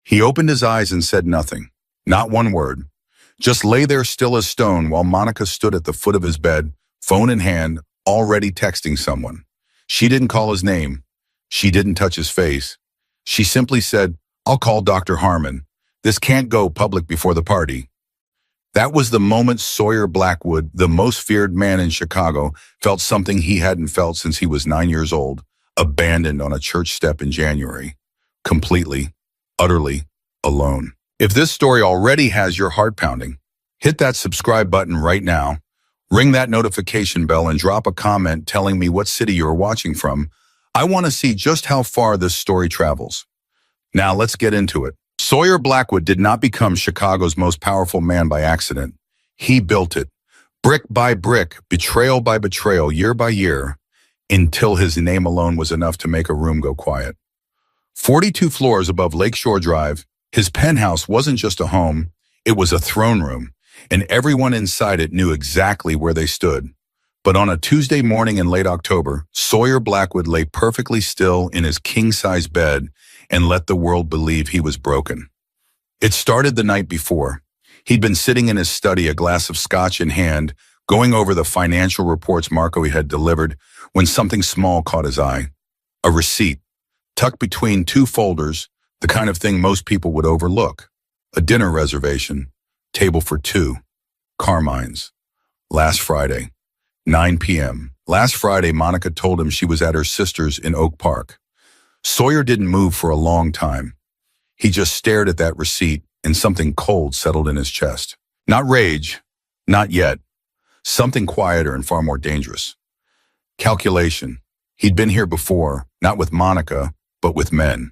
He opened his eyes and said nothing, not one word. Just lay there still as stone while Monica stood at the foot of his bed, phone in hand, already texting someone. She didn't call his name. She didn't touch his face. She simply said, "I'll call Dr. Harmon. This can't go public before the party." That was the moment Sawyer Blackwood, the most feared man in Chicago, felt something he hadn't felt since he was 9 years old, abandoned on a church step in January. Completely, utterly alone. If this story already has your heart pounding, hit that subscribe button right now, ring that notification bell, and drop a comment telling me what city you're watching from. I want to see just how far this story travels. Now let's get into it. Sawyer Blackwood did not become Chicago's most powerful man by accident. He built it, brick by brick, betrayal by betrayal, year by year, until his name alone was enough to make a room go quiet. 42 floors above Lakeshore Drive, his penthouse wasn't just a home, it was a throne room, and everyone inside it knew exactly where they stood. But on a Tuesday morning in late October, Sawyer Blackwood lay perfectly still in his king-size bed and let the world believe he was broken. It started the night before. He'd been sitting in his study, a glass of scotch in hand, going over the financial reports Marco had delivered, when something small caught his eye. A receipt, tucked between two folders, the kind of thing most people would overlook. A dinner reservation, table for two, Carmine's. Last Friday, 9 p.m. Last Friday, Monica told him she was at her sister's in Oak Park. Sawyer didn't move for a long time. He just stared at that receipt, and something cold settled in his chest. Not rage, not yet. Something quieter and far more dangerous. Calculation. He'd been here before, not with Monica, but with men.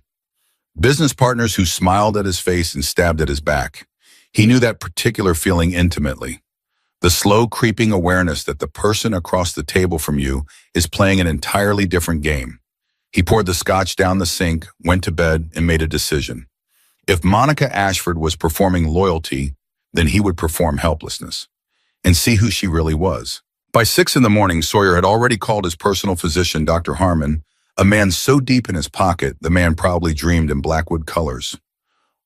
Business partners who smiled at his face and stabbed at his back. He knew that particular feeling intimately. The slow creeping awareness that the person across the table from you is playing an entirely different game. He poured the scotch down the sink, went to bed, and made a decision. If Monica Ashford was performing loyalty, then he would perform helplessness and see who she really was. By 6 in the morning, Sawyer had already called his personal physician, Dr. Harmon, a man so deep in his pocket, the man probably dreamed in Blackwood colors.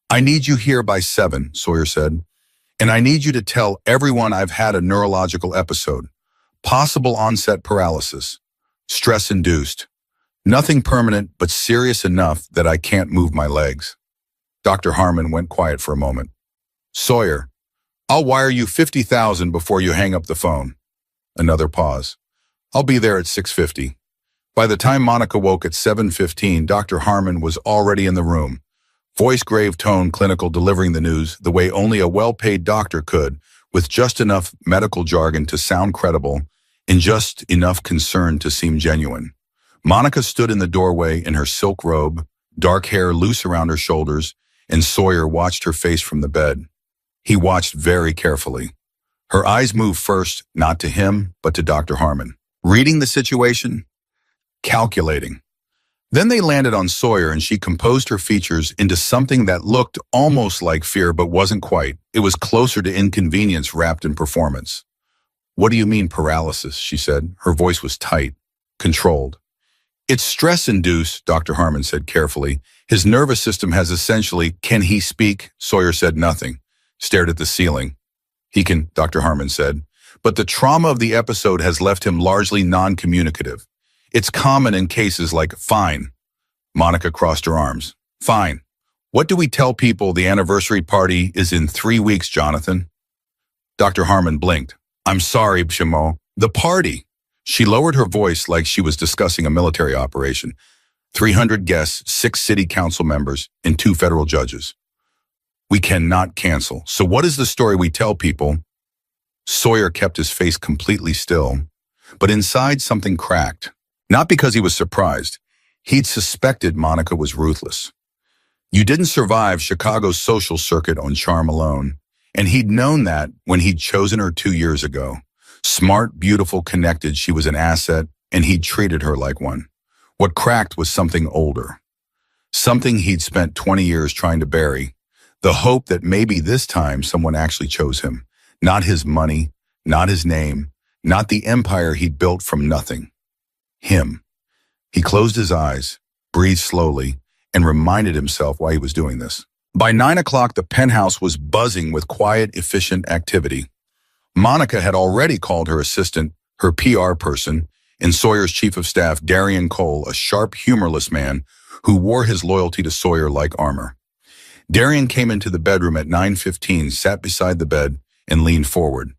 "I need you here by 7, Sawyer said, "and I need you to tell everyone I've had a neurological episode. Possible onset paralysis. Stress-induced. Nothing permanent, but serious enough that I can't move my legs." Dr. Harmon went quiet for a moment. "Sawyer, I'll wire you $50,000 before you hang up the phone." Another pause. "I'll be there at 6:50. By the time Monica woke at 7:15, Dr. Harmon was already in the room. Voice grave tone, clinical, delivering the news the way only a well-paid doctor could, with just enough medical jargon to sound credible and just enough concern to seem genuine. Monica stood in the doorway in her silk robe, dark hair loose around her shoulders, and Sawyer watched her face from the bed. He watched very carefully. Her eyes moved first, not to him, but to Dr. Harmon. Reading the situation, calculating. Then they landed on Sawyer, and she composed her features into something that looked almost like fear but wasn't quite. It was closer to inconvenience wrapped in performance. "What do you mean paralysis?" she said. Her voice was tight, controlled. "It's stress-induced," Dr. Harmon said carefully. "His nervous system has essentially—" "Can he speak?" Sawyer said nothing, stared at the ceiling. "He can," Dr. Harmon said, "but the trauma of the episode has left him largely non-communicative. It's common in cases like—" "Fine." Monica crossed her arms. "Fine. What do we tell people the anniversary party is in 3 weeks, Jonathan?" Dr. Harmon blinked. "I'm sorry, Shimo. The party." She lowered her voice like she was discussing a military operation. 300 guests, 6 city council members, and 2 federal judges. "We cannot cancel. So what is the story we tell people?" Sawyer kept his face completely still, but inside something cracked. Not because he was surprised. He'd suspected Monica was ruthless. You didn't survive Chicago's social circuit on charm alone, and he'd known that when he'd chosen her 2 years ago. Smart, beautiful, connected, she was an asset, and he'd treated her like one. What cracked was something older. Something he'd spent 20 years trying to bury. The hope that maybe this time someone actually chose him. Not his money, not his name, not the empire he'd built from nothing. Him. He closed his eyes, breathed slowly, and reminded himself why he was doing this. By 9 o'clock, the penthouse was buzzing with quiet, efficient activity. Monica had already called her assistant, her PR person, and Sawyer's chief of staff, Darian Cole, a sharp, humorless man who wore his loyalty to Sawyer like armor. Darian came into the bedroom at 9:15, sat beside the bed, and leaned forward.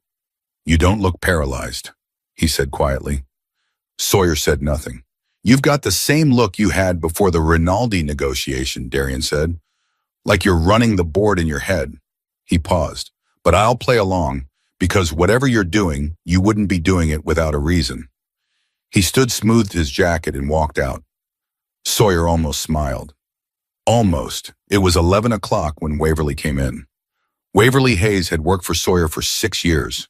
"You don't look paralyzed," he said quietly. Sawyer said nothing. "You've got the same look you had before the Rinaldi negotiation," Darian said. "Like you're running the board in your head." He paused. "But I'll play along, because whatever you're doing, you wouldn't be doing it without a reason." He smoothed his jacket and walked out. Sawyer almost smiled. Almost. It was 11 o'clock when Waverly came in. Waverly Hayes had worked for Sawyer for 6 years.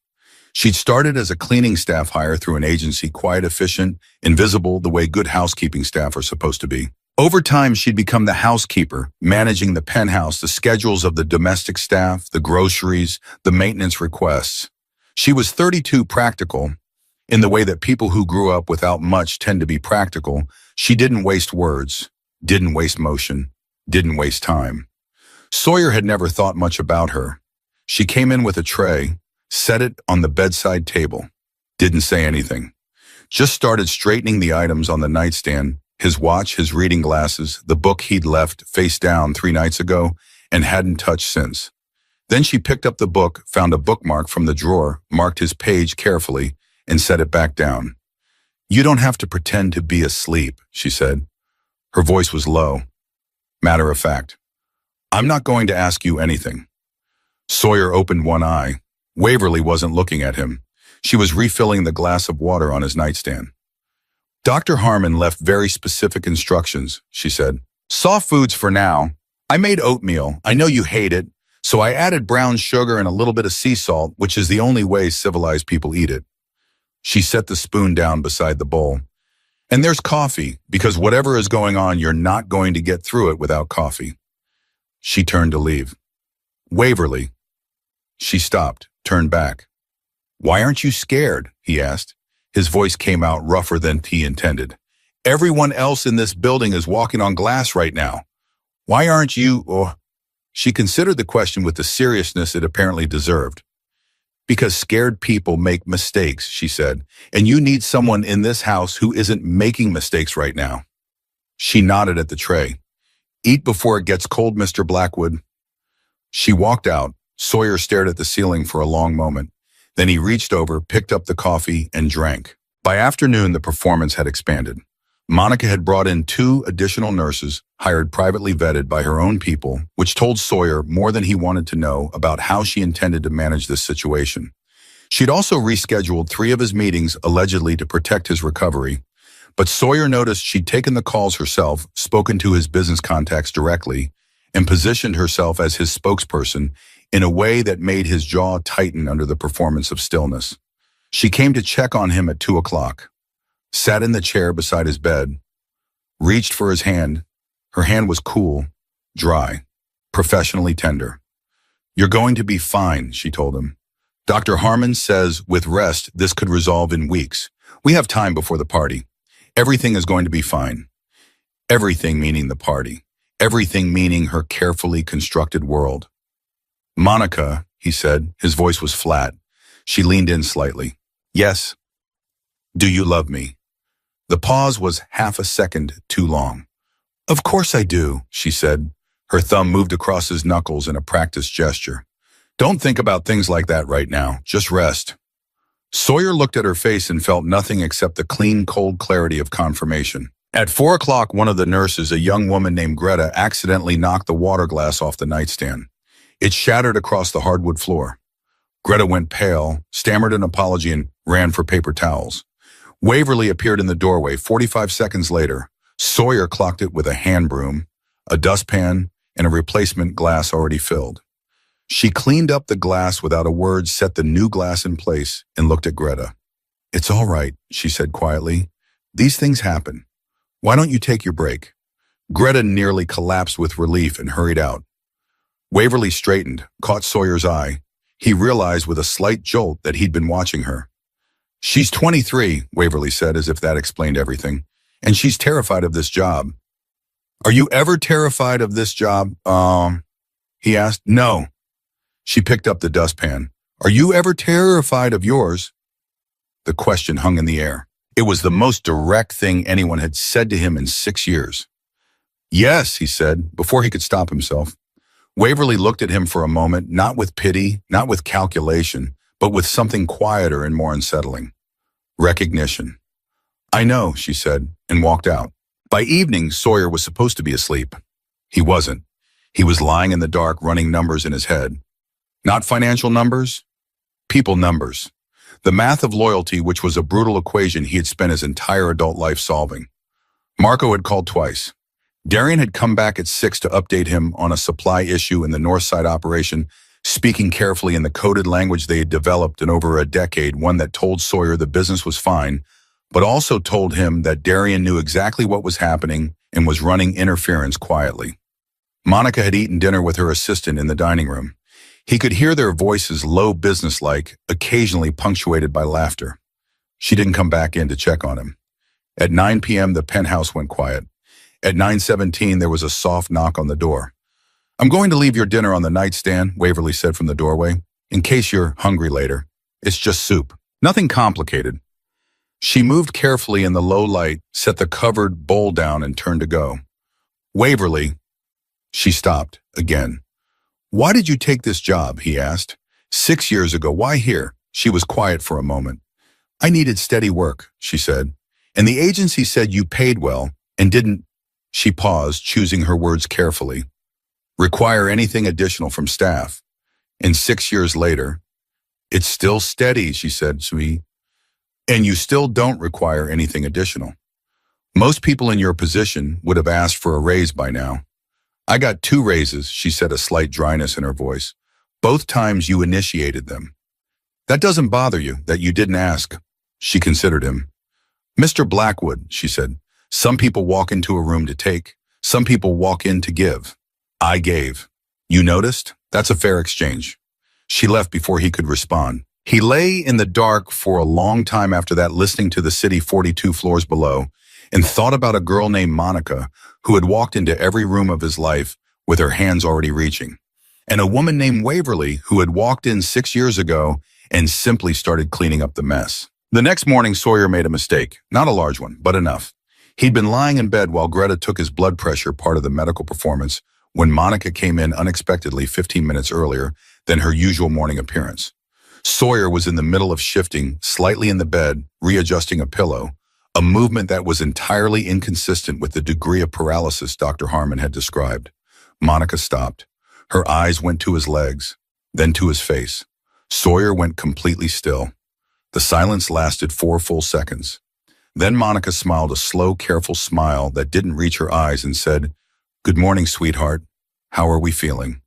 She'd started as a cleaning staff hire through an agency, quiet, efficient, invisible, the way good housekeeping staff are supposed to be. Over time, she'd become the housekeeper, managing the penthouse, the schedules of the domestic staff, the groceries, the maintenance requests. She was 32, practical. In the way that people who grew up without much tend to be practical, she didn't waste words, didn't waste motion, didn't waste time. Sawyer had never thought much about her. She came in with a tray, set it on the bedside table, didn't say anything, just started straightening the items on the nightstand, his watch, his reading glasses, the book he'd left face down 3 nights ago and hadn't touched since. Then she picked up the book, found a bookmark from the drawer, marked his page carefully, and set it back down. "You don't have to pretend to be asleep," she said. Her voice was low, matter of fact. "I'm not going to ask you anything." Sawyer opened one eye. Waverly wasn't looking at him. She was refilling the glass of water on his nightstand. "Dr. Harmon left very specific instructions," she said. "Soft foods for now. I made oatmeal. I know you hate it, so I added brown sugar and a little bit of sea salt, which is the only way civilized people eat it." She set the spoon down beside the bowl. "And there's coffee, because whatever is going on, you're not going to get through it without coffee." She turned to leave. "Waverly." She stopped, turned back. "Why aren't you scared?" he asked. His voice came out rougher than he intended. "Everyone else in this building is walking on glass right now. Why aren't you?" She considered the question with the seriousness it apparently deserved. "Because scared people make mistakes," she said, "and you need someone in this house who isn't making mistakes right now." She nodded at the tray. "Eat before it gets cold, Mr. Blackwood." She walked out. Sawyer stared at the ceiling for a long moment. Then he reached over, picked up the coffee, and drank. By afternoon, the performance had expanded. Monica had brought in 2 additional nurses, hired privately vetted by her own people, which told Sawyer more than he wanted to know about how she intended to manage this situation. She'd also rescheduled 3 of his meetings, allegedly to protect his recovery. But Sawyer noticed she'd taken the calls herself, spoken to his business contacts directly, and positioned herself as his spokesperson in a way that made his jaw tighten under the performance of stillness. She came to check on him at 2 o'clock, sat in the chair beside his bed, reached for his hand. Her hand was cool, dry, professionally tender. "You're going to be fine," she told him. "Dr. Harmon says with rest this could resolve in weeks. We have time before the party. Everything is going to be fine." Everything meaning the party. Everything meaning her carefully constructed world. "Monica," he said, his voice was flat. She leaned in slightly. "Yes. Do you love me?" The pause was half a second too long. "Of course I do," she said. Her thumb moved across his knuckles in a practiced gesture. "Don't think about things like that right now. Just rest." Sawyer looked at her face and felt nothing except the clean, cold clarity of confirmation. At 4 o'clock, one of the nurses, a young woman named Greta, accidentally knocked the water glass off the nightstand. It shattered across the hardwood floor. Greta went pale, stammered an apology, and ran for paper towels. Waverly appeared in the doorway 45 seconds later. Sawyer clocked it with a hand broom, a dustpan, and a replacement glass already filled. She cleaned up the glass without a word, set the new glass in place, and looked at Greta. "It's all right," she said quietly. "These things happen. Why don't you take your break?" Greta nearly collapsed with relief and hurried out. Waverly straightened, caught Sawyer's eye. He realized with a slight jolt that he'd been watching her. "She's 23, Waverly said, as if that explained everything. "And she's terrified of this job." "Are you ever terrified of this job?" he asked. No. She picked up the dustpan. Are you ever terrified of yours? The question hung in the air. It was the most direct thing anyone had said to him in 6 years. Yes, he said, before he could stop himself. Waverly looked at him for a moment, not with pity, not with calculation, but with something quieter and more unsettling. Recognition. I know, she said, and walked out. By evening, Sawyer was supposed to be asleep. He wasn't. He was lying in the dark, running numbers in his head. Not financial numbers, people numbers. The math of loyalty, which was a brutal equation he had spent his entire adult life solving. Marco had called twice. Darian had come back at 6 to update him on a supply issue in the Northside operation, speaking carefully in the coded language they had developed in over a decade, one that told Sawyer the business was fine, but also told him that Darian knew exactly what was happening and was running interference quietly. Monica had eaten dinner with her assistant in the dining room. He could hear their voices low businesslike, occasionally punctuated by laughter. She didn't come back in to check on him. At 9 p.m., the penthouse went quiet. At 9:17, there was a soft knock on the door. I'm going to leave your dinner on the nightstand, Waverly said from the doorway, in case you're hungry later. It's just soup. Nothing complicated. She moved carefully in the low light, set the covered bowl down, and turned to go. Waverly. She stopped, again. Why did you take this job, he asked. 6 years ago, why here? She was quiet for a moment. I needed steady work, she said. And the agency said you paid well and didn't. She paused, choosing her words carefully. Require anything additional from staff. And 6 years later, it's still steady, she said, sweet. And you still don't require anything additional. Most people in your position would have asked for a raise by now. I got 2 raises, she said, a slight dryness in her voice. Both times you initiated them. That doesn't bother you, that you didn't ask. She considered him. Mr. Blackwood, she said, some people walk into a room to take. Some people walk in to give. I gave. You noticed? That's a fair exchange. She left before he could respond. He lay in the dark for a long time after that, listening to the city 42 floors below, and thought about a girl named Monica who had walked into every room of his life with her hands already reaching, and a woman named Waverly who had walked in 6 years ago and simply started cleaning up the mess. The next morning, Sawyer made a mistake. Not a large one, but enough. He'd been lying in bed while Greta took his blood pressure, part of the medical performance, when Monica came in unexpectedly 15 minutes earlier than her usual morning appearance. Sawyer was in the middle of shifting, slightly in the bed, readjusting a pillow, a movement that was entirely inconsistent with the degree of paralysis Dr. Harmon had described. Monica stopped. Her eyes went to his legs, then to his face. Sawyer went completely still. The silence lasted 4 full seconds. Then Monica smiled a slow, careful smile that didn't reach her eyes and said, Good morning, sweetheart. How are we feeling?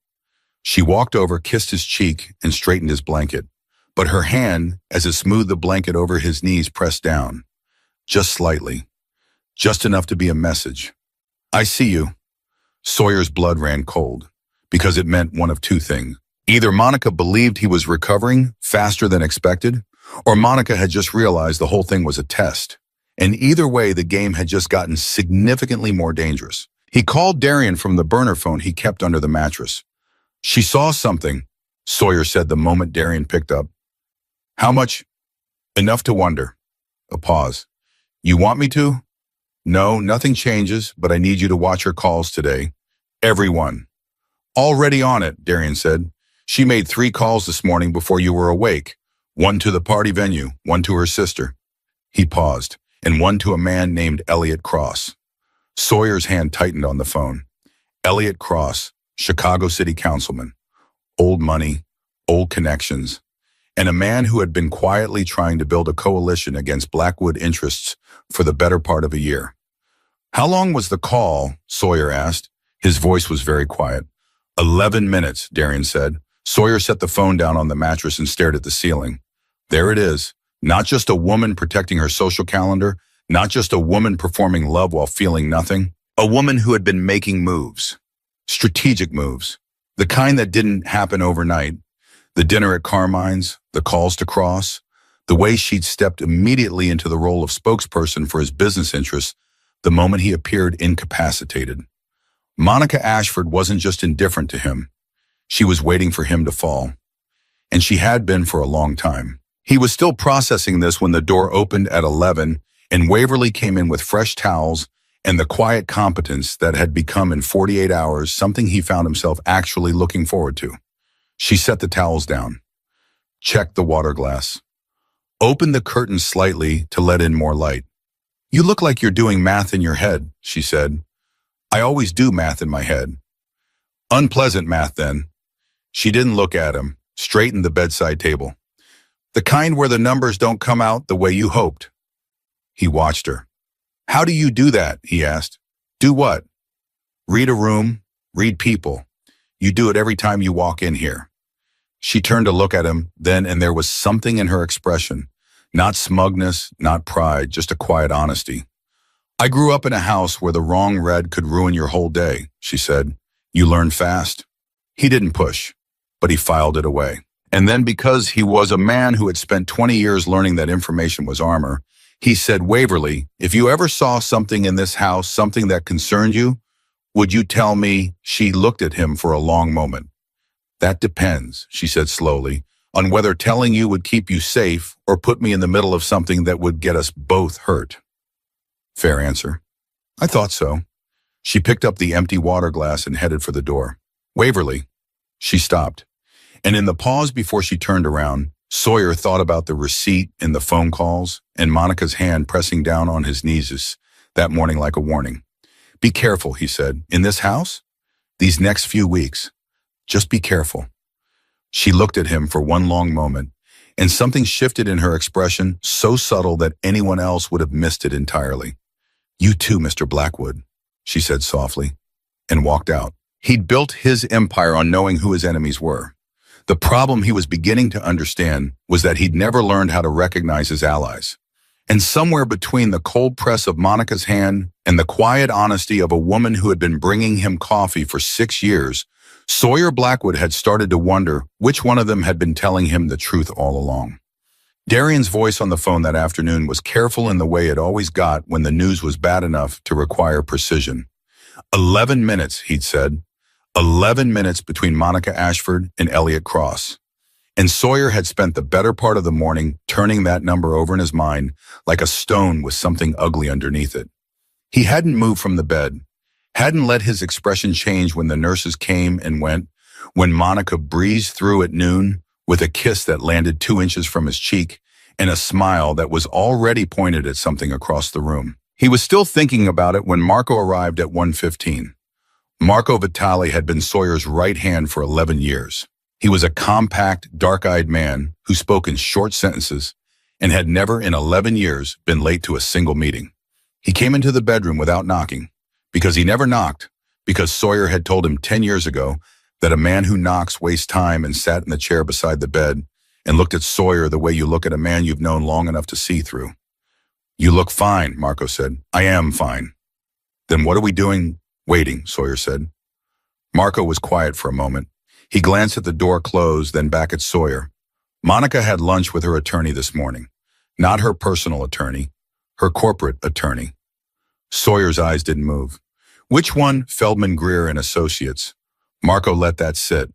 She walked over, kissed his cheek, and straightened his blanket. But her hand, as it smoothed the blanket over his knees, pressed down. Just slightly. Just enough to be a message. I see you. Sawyer's blood ran cold, because it meant one of 2 things. Either Monica believed he was recovering faster than expected, or Monica had just realized the whole thing was a test. And either way, the game had just gotten significantly more dangerous. He called Darian from the burner phone he kept under the mattress. She saw something, Sawyer said the moment Darian picked up. How much? Enough to wonder. A pause. You want me to? No, nothing changes, but I need you to watch her calls today. Everyone. Already on it, Darian said. She made 3 calls this morning before you were awake. 1 to the party venue, 1 to her sister. He paused, and 1 to a man named Elliot Cross. Sawyer's hand tightened on the phone. Elliot Cross, Chicago City Councilman. Old money, old connections, and a man who had been quietly trying to build a coalition against Blackwood interests for the better part of a year. How long was the call? Sawyer asked. His voice was very quiet. 11 minutes, Darian said. Sawyer set the phone down on the mattress and stared at the ceiling. There it is. Not just a woman protecting her social calendar, not just a woman performing love while feeling nothing. A woman who had been making moves. Strategic moves. The kind that didn't happen overnight. The dinner at Carmine's, the calls to Cross, the way she'd stepped immediately into the role of spokesperson for his business interests the moment he appeared incapacitated. Monica Ashford wasn't just indifferent to him. She was waiting for him to fall. And she had been for a long time. He was still processing this when the door opened at 11 and Waverly came in with fresh towels and the quiet competence that had become in 48 hours something he found himself actually looking forward to. She set the towels down, checked the water glass, opened the curtain slightly to let in more light. "You look like you're doing math in your head," she said. "I always do math in my head." "Unpleasant math, then." She didn't look at him, straightened the bedside table. "The kind where the numbers don't come out the way you hoped." He watched her. "How do you do that?" he asked. "Do what?" "Read a room, read people. You do it every time you walk in here." She turned to look at him then, and there was something in her expression. Not smugness, not pride, just a quiet honesty. "I grew up in a house where the wrong read could ruin your whole day," she said. "You learn fast." He didn't push, but he filed it away. And then, because he was a man who had spent 20 years learning that information was armor, he said, "Waverly, if you ever saw something in this house, something that concerned you, would you tell me?" She looked at him for a long moment. "That depends," she said slowly, "on whether telling you would keep you safe or put me in the middle of something that would get us both hurt." Fair answer. "I thought so." She picked up the empty water glass and headed for the door. "Waverly." She stopped. And in the pause before she turned around, Sawyer thought about the receipt and the phone calls and Monica's hand pressing down on his knees that morning like a warning. "Be careful," he said. "In this house? These next few weeks. Just be careful." She looked at him for one long moment, and something shifted in her expression, so subtle that anyone else would have missed it entirely. "You too, Mr. Blackwood," she said softly, and walked out. He'd built his empire on knowing who his enemies were. The problem he was beginning to understand was that he'd never learned how to recognize his allies. And somewhere between the cold press of Monica's hand and the quiet honesty of a woman who had been bringing him coffee for 6 years, Sawyer Blackwood had started to wonder which one of them had been telling him the truth all along. Darian's voice on the phone that afternoon was careful in the way it always got when the news was bad enough to require precision. 11 minutes, he'd said. 11 minutes between Monica Ashford and Elliot Cross. And Sawyer had spent the better part of the morning turning that number over in his mind like a stone with something ugly underneath it. He hadn't moved from the bed, hadn't let his expression change when the nurses came and went, when Monica breezed through at noon with a kiss that landed 2 inches from his cheek and a smile that was already pointed at something across the room. He was still thinking about it when Marco arrived at 1:15. Marco Vitale had been Sawyer's right hand for 11 years. He was a compact, dark-eyed man who spoke in short sentences and had never in 11 years been late to a single meeting. He came into the bedroom without knocking, because he never knocked, because Sawyer had told him 10 years ago that a man who knocks wastes time, and sat in the chair beside the bed and looked at Sawyer the way you look at a man you've known long enough to see through. "You look fine," Marco said. "I am fine." "Then what are we doing?" "Waiting," Sawyer said. Marco was quiet for a moment. He glanced at the door closed, then back at Sawyer. Monica had lunch with her attorney this morning. Not her personal attorney, her corporate attorney. Sawyer's eyes didn't move. "Which one?" "Feldman, Greer and Associates." Marco let that sit.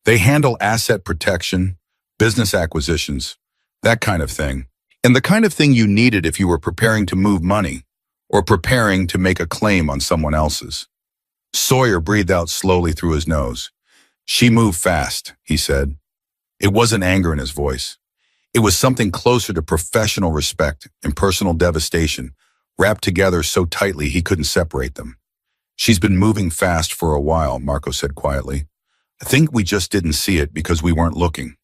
"They handle asset protection, business acquisitions, that kind of thing. And the kind of thing you needed if you were preparing to move money or preparing to make a claim on someone else's." Sawyer breathed out slowly through his nose. "She moved fast," he said. It wasn't anger in his voice. It was something closer to professional respect and personal devastation, wrapped together so tightly he couldn't separate them. "She's been moving fast for a while," Marco said quietly. "I think we just didn't see it because we weren't looking."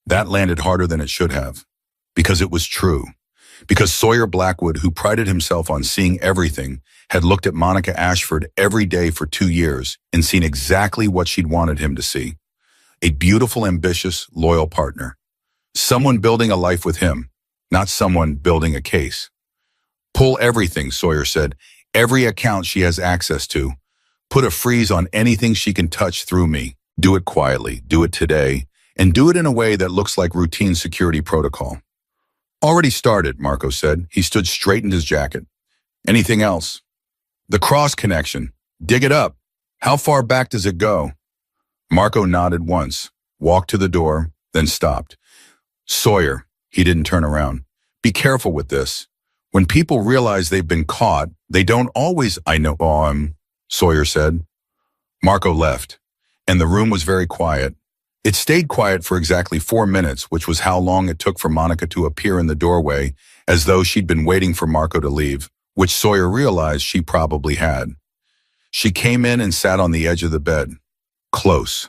That landed harder than it should have, because it was true. Because Sawyer Blackwood, who prided himself on seeing everything, had looked at Monica Ashford every day for 2 years and seen exactly what she'd wanted him to see. A beautiful, ambitious, loyal partner. Someone building a life with him, not someone building a case. "Pull everything," Sawyer said. "Every account she has access to. Put a freeze on anything she can touch through me. Do it quietly, do it today, and do it in a way that looks like routine security protocol." "Already started," Marco said. He stood straightened his jacket. "Anything else?" "The cross connection. Dig it up. How far back does it go?" Marco nodded once, walked to the door, then stopped. Sawyer, he didn't turn around. Be careful with this. When people realize they've been caught, they don't always, I know, Sawyer said. Marco left, and the room was very quiet. It stayed quiet for exactly 4 minutes, which was how long it took for Monica to appear in the doorway, as though she'd been waiting for Marco to leave, which Sawyer realized she probably had. She came in and sat on the edge of the bed. Close.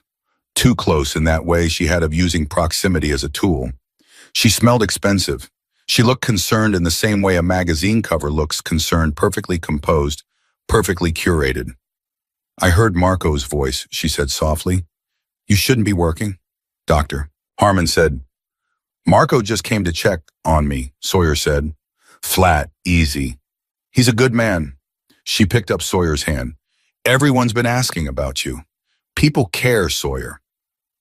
Too close in that way she had of using proximity as a tool. She smelled expensive. She looked concerned in the same way a magazine cover looks concerned, perfectly composed, perfectly curated. I heard Marco's voice, she said softly. You shouldn't be working. Doctor. Harmon said. Marco just came to check on me, Sawyer said. Flat, easy. He's a good man. She picked up Sawyer's hand. Everyone's been asking about you. People care, Sawyer.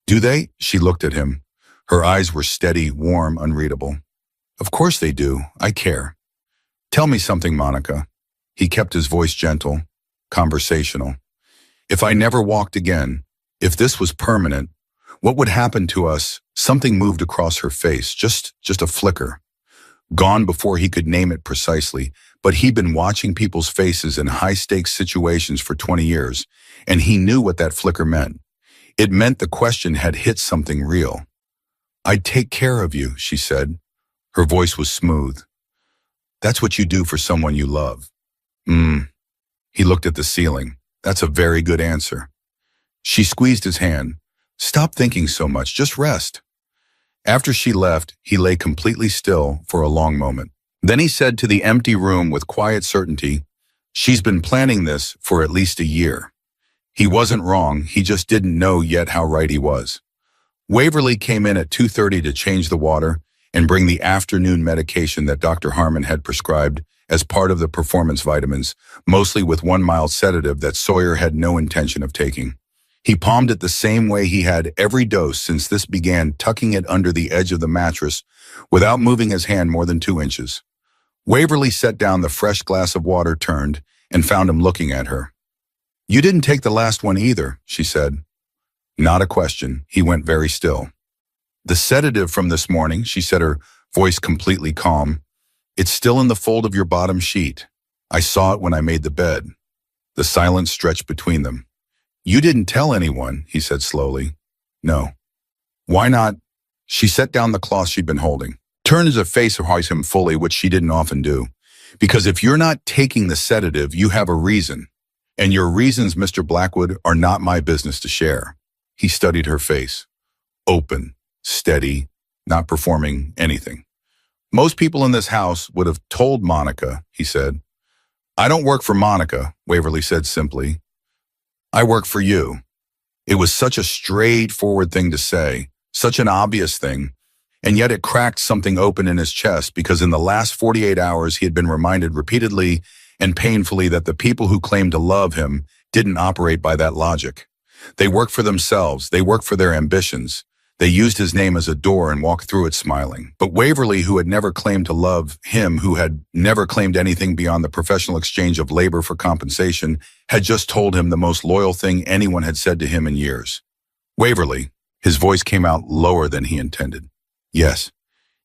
Do they? She looked at him. Her eyes were steady, warm, unreadable. Of course they do. I care. Tell me something, Monica. He kept his voice gentle, conversational. If I never walked again, if this was permanent, what would happen to us? Something moved across her face, just a flicker. Gone before he could name it precisely, but he'd been watching people's faces in high-stakes situations for 20 years, and he knew what that flicker meant. It meant the question had hit something real. I'd take care of you, she said. Her voice was smooth. That's what you do for someone you love. He looked at the ceiling. That's a very good answer. She squeezed his hand. Stop thinking so much, just rest. After she left, he lay completely still for a long moment. Then he said to the empty room with quiet certainty, she's been planning this for at least a year. He wasn't wrong, he just didn't know yet how right he was. Waverly came in at 2:30 to change the water and bring the afternoon medication that Dr. Harmon had prescribed as part of the performance vitamins, mostly with one mild sedative that Sawyer had no intention of taking. He palmed it the same way he had every dose since this began, tucking it under the edge of the mattress without moving his hand more than 2 inches. Waverly set down the fresh glass of water, turned, and found him looking at her. You didn't take the last one either, she said. Not a question. He went very still. The sedative from this morning, she said, her voice completely calm. It's still in the fold of your bottom sheet. I saw it when I made the bed. The silence stretched between them. You didn't tell anyone, he said slowly. No. Why not? She set down the cloth she'd been holding, turned his face to him fully, which she didn't often do. Because if you're not taking the sedative, you have a reason. And your reasons, Mr. Blackwood, are not my business to share. He studied her face. Open, steady, not performing anything. Most people in this house would have told Monica, he said. I don't work for Monica, Waverly said simply. I work for you. It was such a straightforward thing to say, such an obvious thing, and yet it cracked something open in his chest because in the last 48 hours he had been reminded repeatedly and painfully that the people who claimed to love him didn't operate by that logic. They worked for themselves, they worked for their ambitions. They used his name as a door and walked through it smiling. But Waverly, who had never claimed to love him, who had never claimed anything beyond the professional exchange of labor for compensation, had just told him the most loyal thing anyone had said to him in years. Waverly, his voice came out lower than he intended. Yes,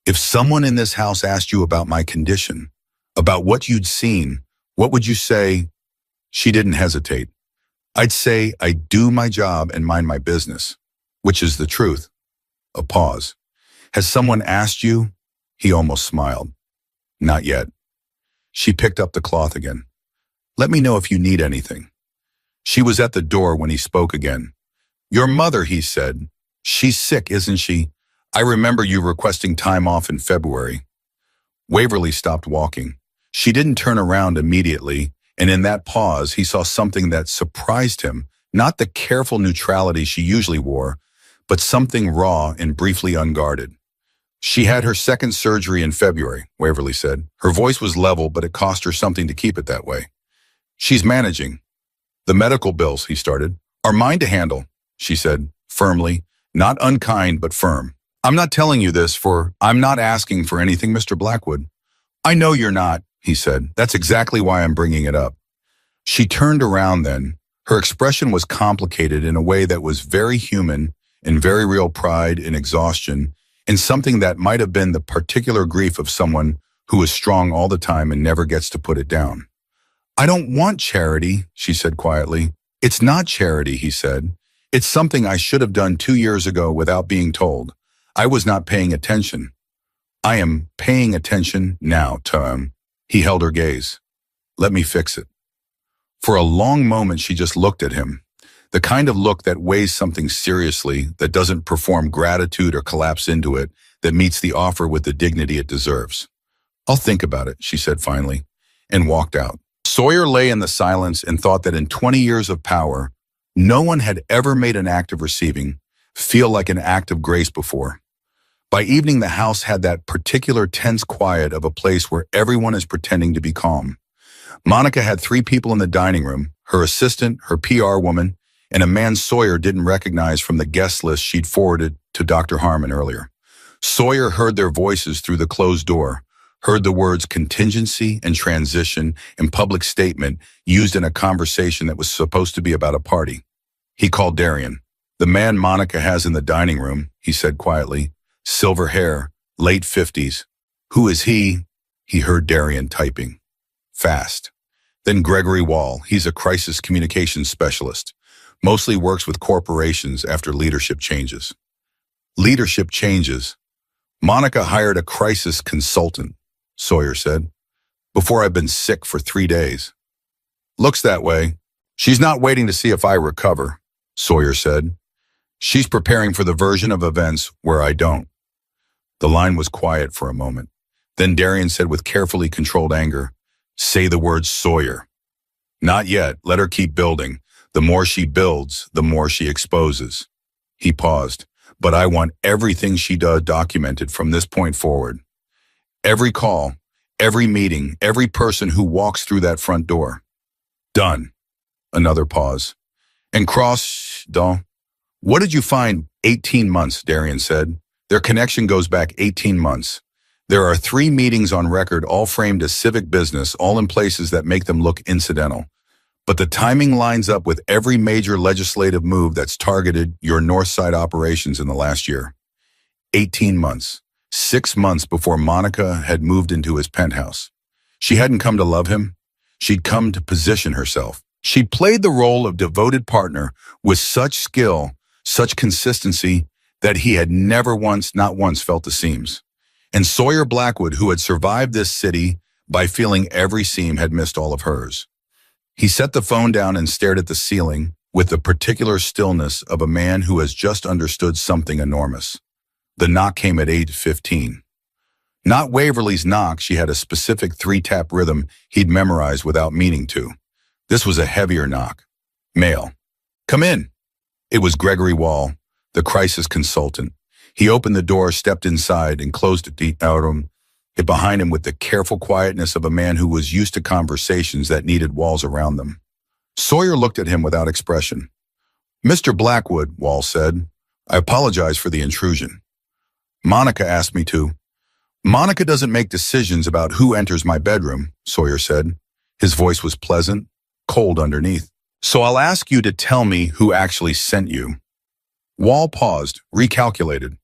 if someone in this house asked you about my condition, about what you'd seen, what would you say? She didn't hesitate. I'd say I do my job and mind my business, which is the truth. A pause. Has someone asked you? He almost smiled. Not yet. She picked up the cloth again. Let me know if you need anything. She was at the door when he spoke again. Your mother, he said. She's sick, isn't she? I remember you requesting time off in February. Waverly stopped walking. She didn't turn around immediately, and in that pause he saw something that surprised him, not the careful neutrality she usually wore, but something raw and briefly unguarded. She had her second surgery in February, Waverly said. Her voice was level, but it cost her something to keep it that way. She's managing. The medical bills, he started, are mine to handle, she said, firmly, not unkind, but firm. I'm not telling you this I'm not asking for anything, Mr. Blackwood. I know you're not, he said. That's exactly why I'm bringing it up. She turned around then, Her expression was complicated in a way that was very human, in very real pride and exhaustion, in something that might have been the particular grief of someone who is strong all the time and never gets to put it down. "I don't want charity," she said quietly. "It's not charity," he said. "It's something I should have done 2 years ago without being told. I was not paying attention. I am paying attention now, Tom." He held her gaze. "Let me fix it." For a long moment, she just looked at him. The kind of look that weighs something seriously, that doesn't perform gratitude or collapse into it, that meets the offer with the dignity it deserves. "I'll think about it," she said finally, and walked out. Sawyer lay in the silence and thought that in 20 years of power, no one had ever made an act of receiving feel like an act of grace before. By evening, the house had that particular tense quiet of a place where everyone is pretending to be calm. Monica had 3 people in the dining room, her assistant, her PR woman, and a man Sawyer didn't recognize from the guest list she'd forwarded to Dr. Harmon earlier. Sawyer heard their voices through the closed door, heard the words contingency and transition and public statement used in a conversation that was supposed to be about a party. He called Darian. "The man Monica has in the dining room," he said quietly. "Silver hair, late 50s. "Who is he?" He heard Darian typing. Fast. "Then Gregory Wall. He's a crisis communications specialist. Mostly works with corporations after leadership changes." Leadership changes. "Monica hired a crisis consultant," Sawyer said, "before I've been sick for 3 days. Looks that way. She's not waiting to see if I recover," Sawyer said. "She's preparing for the version of events where I don't." The line was quiet for a moment. Then Darian said with carefully controlled anger, "Say the word Sawyer." "Not yet. Let her keep building. The more she builds, the more she exposes." He paused. "But I want everything she does documented from this point forward. Every call, every meeting, every person who walks through that front door." "Done." Another pause. "And don't. What did you find?" 18 months, Darian said. "Their connection goes back 18 months. There are 3 meetings on record, all framed as civic business, all in places that make them look incidental. But the timing lines up with every major legislative move that's targeted your North Side operations in the last year. 18 months. 6 months before Monica had moved into his penthouse. She hadn't come to love him. She'd come to position herself. She played the role of devoted partner with such skill, such consistency, that he had never once, not once, felt the seams. And Sawyer Blackwood, who had survived this city by feeling every seam, had missed all of hers. He set the phone down and stared at the ceiling with the particular stillness of a man who has just understood something enormous. The knock came at 8:15. Not Waverly's knock. She had a specific 3-tap rhythm he'd memorized without meaning to. This was a heavier knock. "Mail." "Come in." It was Gregory Wall, the crisis consultant. He opened the door, stepped inside, and closed it behind him with the careful quietness of a man who was used to conversations that needed walls around them. Sawyer looked at him without expression. "Mr. Blackwood," Wall said, "I apologize for the intrusion. Monica asked me to." "Monica doesn't make decisions about who enters my bedroom," Sawyer said. His voice was pleasant, cold underneath. "So I'll ask you to tell me who actually sent you." Wall paused, recalculated.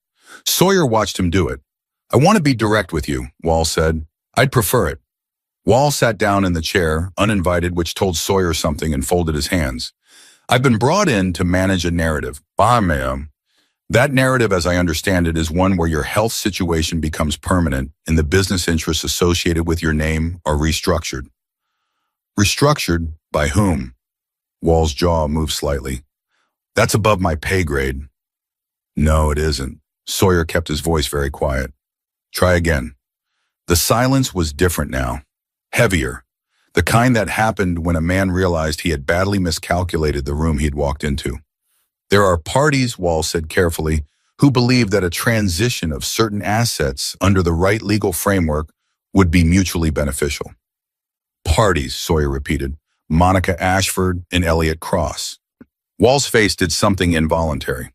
Sawyer watched him do it. "I want to be direct with you," Wall said. "I'd prefer it." Wall sat down in the chair, uninvited, which told Sawyer something, and folded his hands. "I've been brought in to manage a narrative." "Bah, ma'am." "That narrative, as I understand it, is one where your health situation becomes permanent and the business interests associated with your name are restructured." "Restructured? By whom?" Wall's jaw moved slightly. "That's above my pay grade." "No, it isn't." Sawyer kept his voice very quiet. "Try again." The silence was different now. Heavier. The kind that happened when a man realized he had badly miscalculated the room he'd walked into. "There are parties," Wall said carefully, "who believe that a transition of certain assets under the right legal framework would be mutually beneficial." "Parties," Sawyer repeated. "Monica Ashford and Elliot Cross." Wall's face did something involuntary.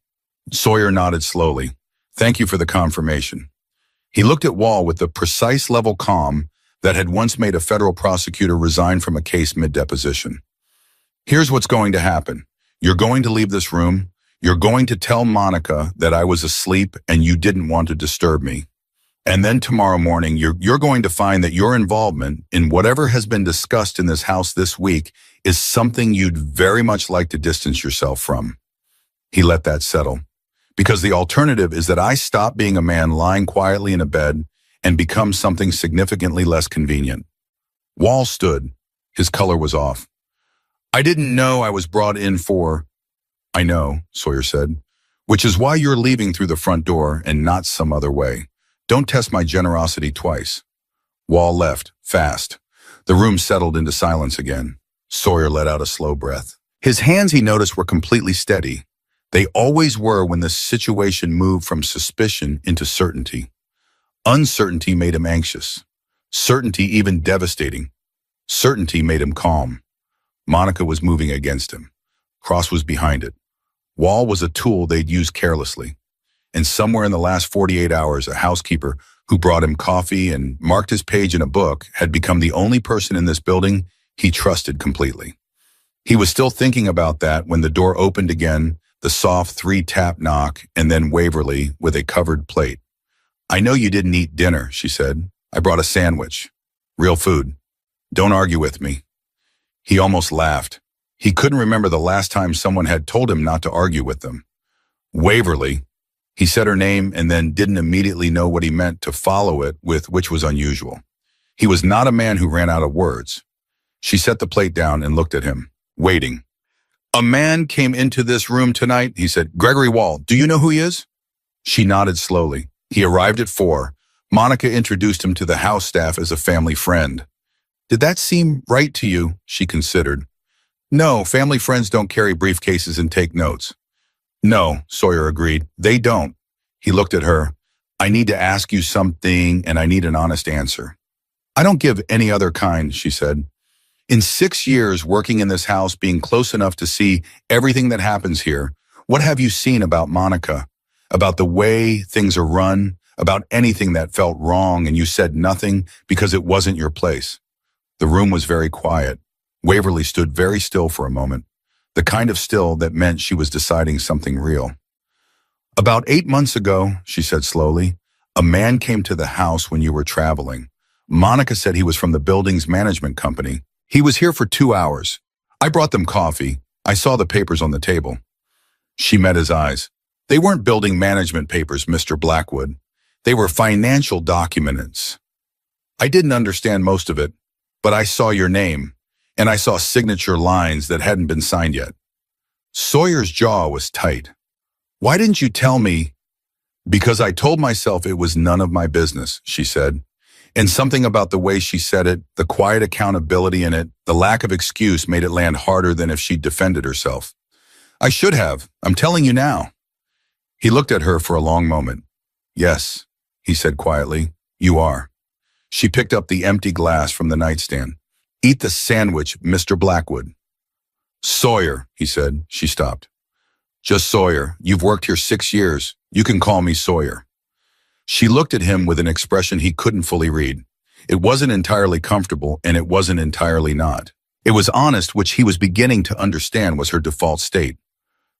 Sawyer nodded slowly. "Thank you for the confirmation." He looked at Wall with the precise level calm that had once made a federal prosecutor resign from a case mid-deposition. Here's what's going to happen. You're going to leave this room. You're going to tell Monica that I was asleep and you didn't want to disturb me. And then tomorrow morning, you're going to find that your involvement in whatever has been discussed in this house this week is something you'd very much like to distance yourself from. He let that settle. Because the alternative is that I stop being a man lying quietly in a bed and become something significantly less convenient. Wall stood. His color was off. I didn't know I was brought in for... I know, Sawyer said, which is why you're leaving through the front door and not some other way. Don't test my generosity twice. Wall left, fast. The room settled into silence again. Sawyer let out a slow breath. His hands, he noticed, were completely steady. They always were when the situation moved from suspicion into certainty. Uncertainty made him anxious. Certainty even devastating. Certainty made him calm. Monica was moving against him. Cross was behind it. Wall was a tool they'd used carelessly. And somewhere in the last 48 hours, a housekeeper who brought him coffee and marked his page in a book had become the only person in this building he trusted completely. He was still thinking about that when the door opened again, the soft 3-tap knock, and then Waverly with a covered plate. I know you didn't eat dinner, she said. I brought a sandwich. Real food. Don't argue with me. He almost laughed. He couldn't remember the last time someone had told him not to argue with them. Waverly. He said her name and then didn't immediately know what he meant to follow it with, which was unusual. He was not a man who ran out of words. She set the plate down and looked at him, waiting. A man came into this room tonight, he said. Gregory Wall, do you know who he is? She nodded slowly. He arrived at 4. Monica introduced him to the house staff as a family friend. Did that seem right to you? She considered. No, family friends don't carry briefcases and take notes. No, Sawyer agreed. They don't. He looked at her. I need to ask you something and I need an honest answer. I don't give any other kind, she said. In 6 years working in this house, being close enough to see everything that happens here, what have you seen about Monica? About the way things are run? About anything that felt wrong and you said nothing because it wasn't your place? The room was very quiet. Waverly stood very still for a moment, the kind of still that meant she was deciding something real. About 8 months ago, she said slowly, a man came to the house when you were traveling. Monica said he was from the building's management company. He was here for 2 hours. I brought them coffee. I saw the papers on the table. She met his eyes. They weren't building management papers, Mr. Blackwood. They were financial documents. I didn't understand most of it, but I saw your name, and I saw signature lines that hadn't been signed yet. Sawyer's jaw was tight. Why didn't you tell me? Because I told myself it was none of my business, she said. And something about the way she said it, the quiet accountability in it, the lack of excuse made it land harder than if she'd defended herself. I should have. I'm telling you now. He looked at her for a long moment. Yes, he said quietly, you are. She picked up the empty glass from the nightstand. Eat the sandwich, Mr. Blackwood. Sawyer, he said. She stopped. Just Sawyer. You've worked here 6 years. You can call me Sawyer. She looked at him with an expression he couldn't fully read. It wasn't entirely comfortable, and it wasn't entirely not. It was honest, which he was beginning to understand was her default state.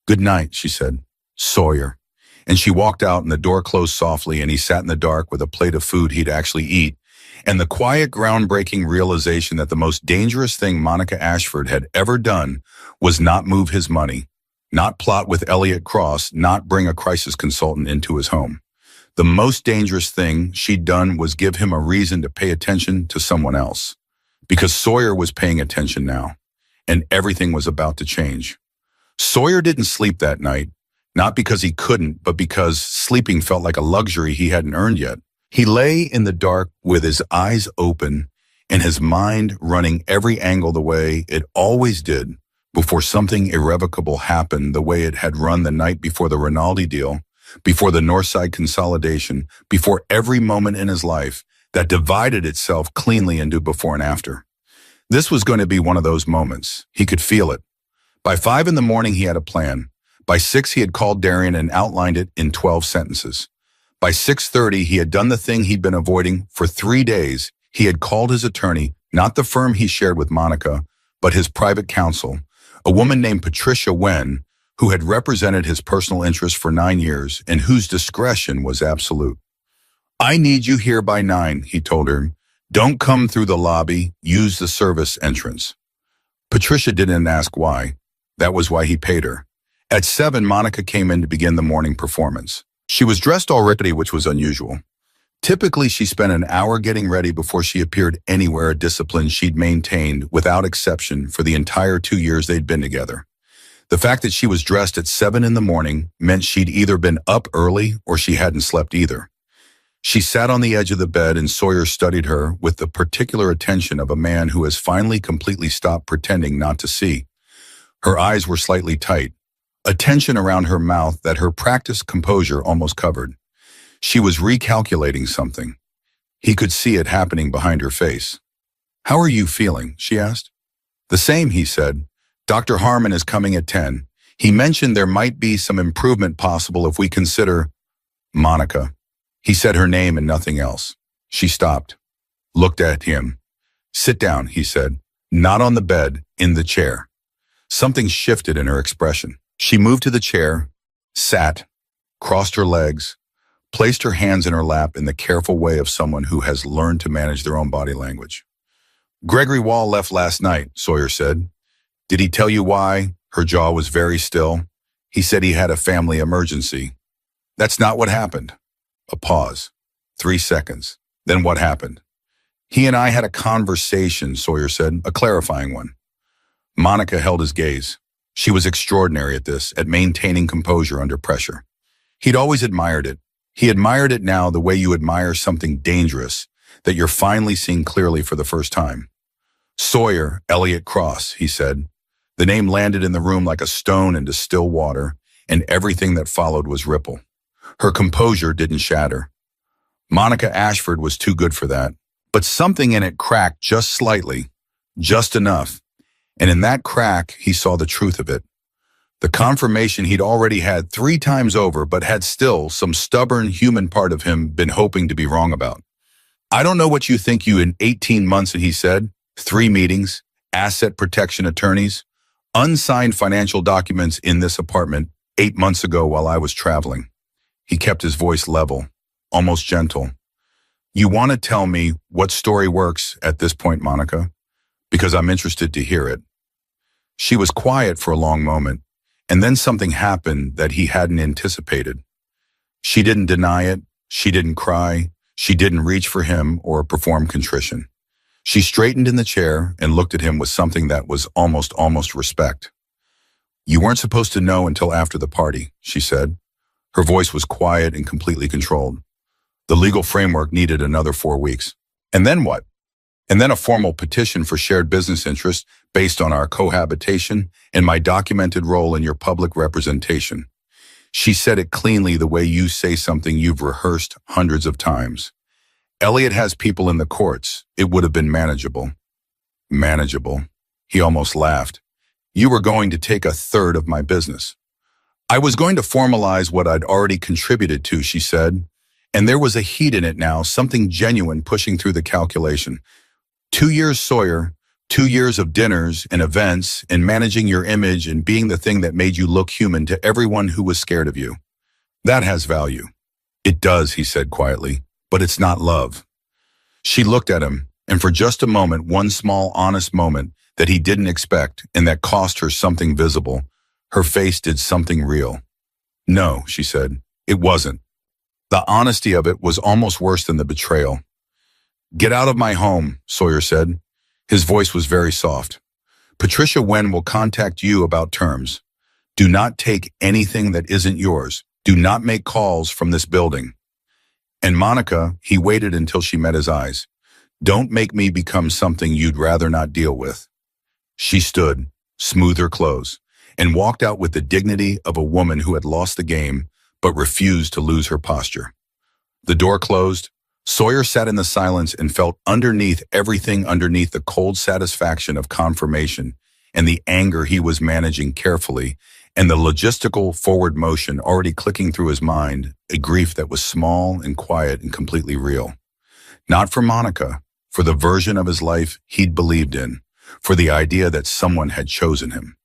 Good night, she said. Sawyer. And she walked out and the door closed softly and he sat in the dark with a plate of food he'd actually eat, and the quiet, groundbreaking realization that the most dangerous thing Monica Ashford had ever done was not move his money, not plot with Elliot Cross, not bring a crisis consultant into his home. The most dangerous thing she'd done was give him a reason to pay attention to someone else. Because Sawyer was paying attention now, and everything was about to change. Sawyer didn't sleep that night, not because he couldn't, but because sleeping felt like a luxury he hadn't earned yet. He lay in the dark with his eyes open and his mind running every angle the way it always did before something irrevocable happened, the way it had run the night before the Rinaldi deal, before the Northside consolidation, before every moment in his life that divided itself cleanly into before and after. This was going to be one of those moments. He could feel it. By 5 in the morning, he had a plan. By 6, he had called Darian and outlined it in 12 sentences. By 6:30, he had done the thing he'd been avoiding for 3 days. He had called his attorney, not the firm he shared with Monica, but his private counsel, A woman named Patricia Wen, who had represented his personal interests for 9 years and whose discretion was absolute. "I need you here by 9, he told her. "Don't come through the lobby, use the service entrance." Patricia didn't ask why. That was why he paid her. At 7, Monica came in to begin the morning performance. She was dressed already, which was unusual. Typically, she spent an hour getting ready before she appeared anywhere, a discipline she'd maintained without exception for the entire 2 years they'd been together. The fact that she was dressed at 7 in the morning meant she'd either been up early or she hadn't slept either. She sat on the edge of the bed and Sawyer studied her with the particular attention of a man who has finally completely stopped pretending not to see. Her eyes were slightly tight, a tension around her mouth that her practiced composure almost covered. She was recalculating something. He could see it happening behind her face. "How are you feeling?" she asked. "The same," he said. "Dr. Harmon is coming at 10. He mentioned there might be some improvement possible if we consider—" "Monica." He said her name and nothing else. She stopped, looked at him. "Sit down," he said. "Not on the bed, in the chair." Something shifted in her expression. She moved to the chair, sat, crossed her legs, placed her hands in her lap in the careful way of someone who has learned to manage their own body language. "Gregory Wall left last night," Sawyer said. "Did he tell you why?" Her jaw was very still. "He said he had a family emergency." "That's not what happened." A pause. 3 seconds. "Then what happened?" "He and I had a conversation," Sawyer said, "a clarifying one." Monica held his gaze. She was extraordinary at this, at maintaining composure under pressure. He'd always admired it. He admired it now the way you admire something dangerous that you're finally seeing clearly for the first time. "Sawyer, Elliot Cross," he said. The name landed in the room like a stone into still water, and everything that followed was ripple. Her composure didn't shatter. Monica Ashford was too good for that, but something in it cracked just slightly, just enough, and in that crack he saw the truth of it. The confirmation he'd already had 3 times over, but had still some stubborn human part of him been hoping to be wrong about. "I don't know what you think you in 18 months, he said. 3 meetings, asset protection attorneys, unsigned financial documents in this apartment 8 months ago while I was traveling." He kept his voice level, almost gentle. "You want to tell me what story works at this point, Monica? Because I'm interested to hear it." She was quiet for a long moment, and then something happened that he hadn't anticipated. She didn't deny it, she didn't cry, she didn't reach for him or perform contrition. She straightened in the chair and looked at him with something that was almost respect. "You weren't supposed to know until after the party," she said. Her voice was quiet and completely controlled. "The legal framework needed another 4 weeks. And then what? And then a formal petition for shared business interests based on our cohabitation and my documented role in your public representation." She said it cleanly, the way you say something you've rehearsed hundreds of times. "Elliot has people in the courts. It would have been manageable." Manageable. He almost laughed. "You were going to take 1/3 of my business." "I was going to formalize what I'd already contributed to," she said, and there was a heat in it now, something genuine pushing through the calculation. 2 years, Sawyer, 2 years of dinners and events and managing your image and being the thing that made you look human to everyone who was scared of you. That has value." "It does," he said quietly, "but it's not love." She looked at him, and for just a moment, one small, honest moment that he didn't expect and that cost her something visible, her face did something real. "No," she said, "it wasn't." The honesty of it was almost worse than the betrayal. "Get out of my home," Sawyer said. His voice was very soft. "Patricia Wen will contact you about terms. Do not take anything that isn't yours. Do not make calls from this building." "And Monica," he waited until she met his eyes, "don't make me become something you'd rather not deal with." She stood, smoothed her clothes, and walked out with the dignity of a woman who had lost the game but refused to lose her posture. The door closed. Sawyer sat in the silence and felt everything underneath the cold satisfaction of confirmation and the anger he was managing carefully and the logistical forward motion already clicking through his mind, a grief that was small and quiet and completely real. Not for Monica, for the version of his life he'd believed in, for the idea that someone had chosen him.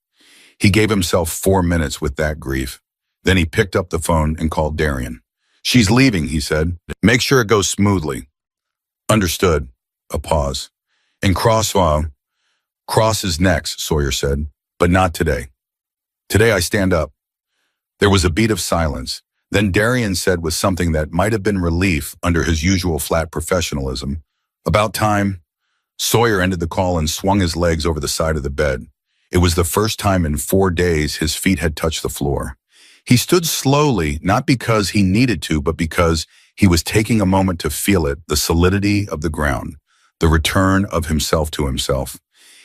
He gave himself 4 minutes with that grief. Then he picked up the phone and called Darian. "She's leaving," he said. "Make sure it goes smoothly." "Understood." A pause. "And cross is next," Sawyer said. "But not today. Today I stand up." There was a beat of silence. Then Darian said with something that might have been relief under his usual flat professionalism, "About time." Sawyer ended the call and swung his legs over the side of the bed. It was the first time in 4 days his feet had touched the floor. He stood slowly, not because he needed to, but because he was taking a moment to feel it, the solidity of the ground, the return of himself to himself.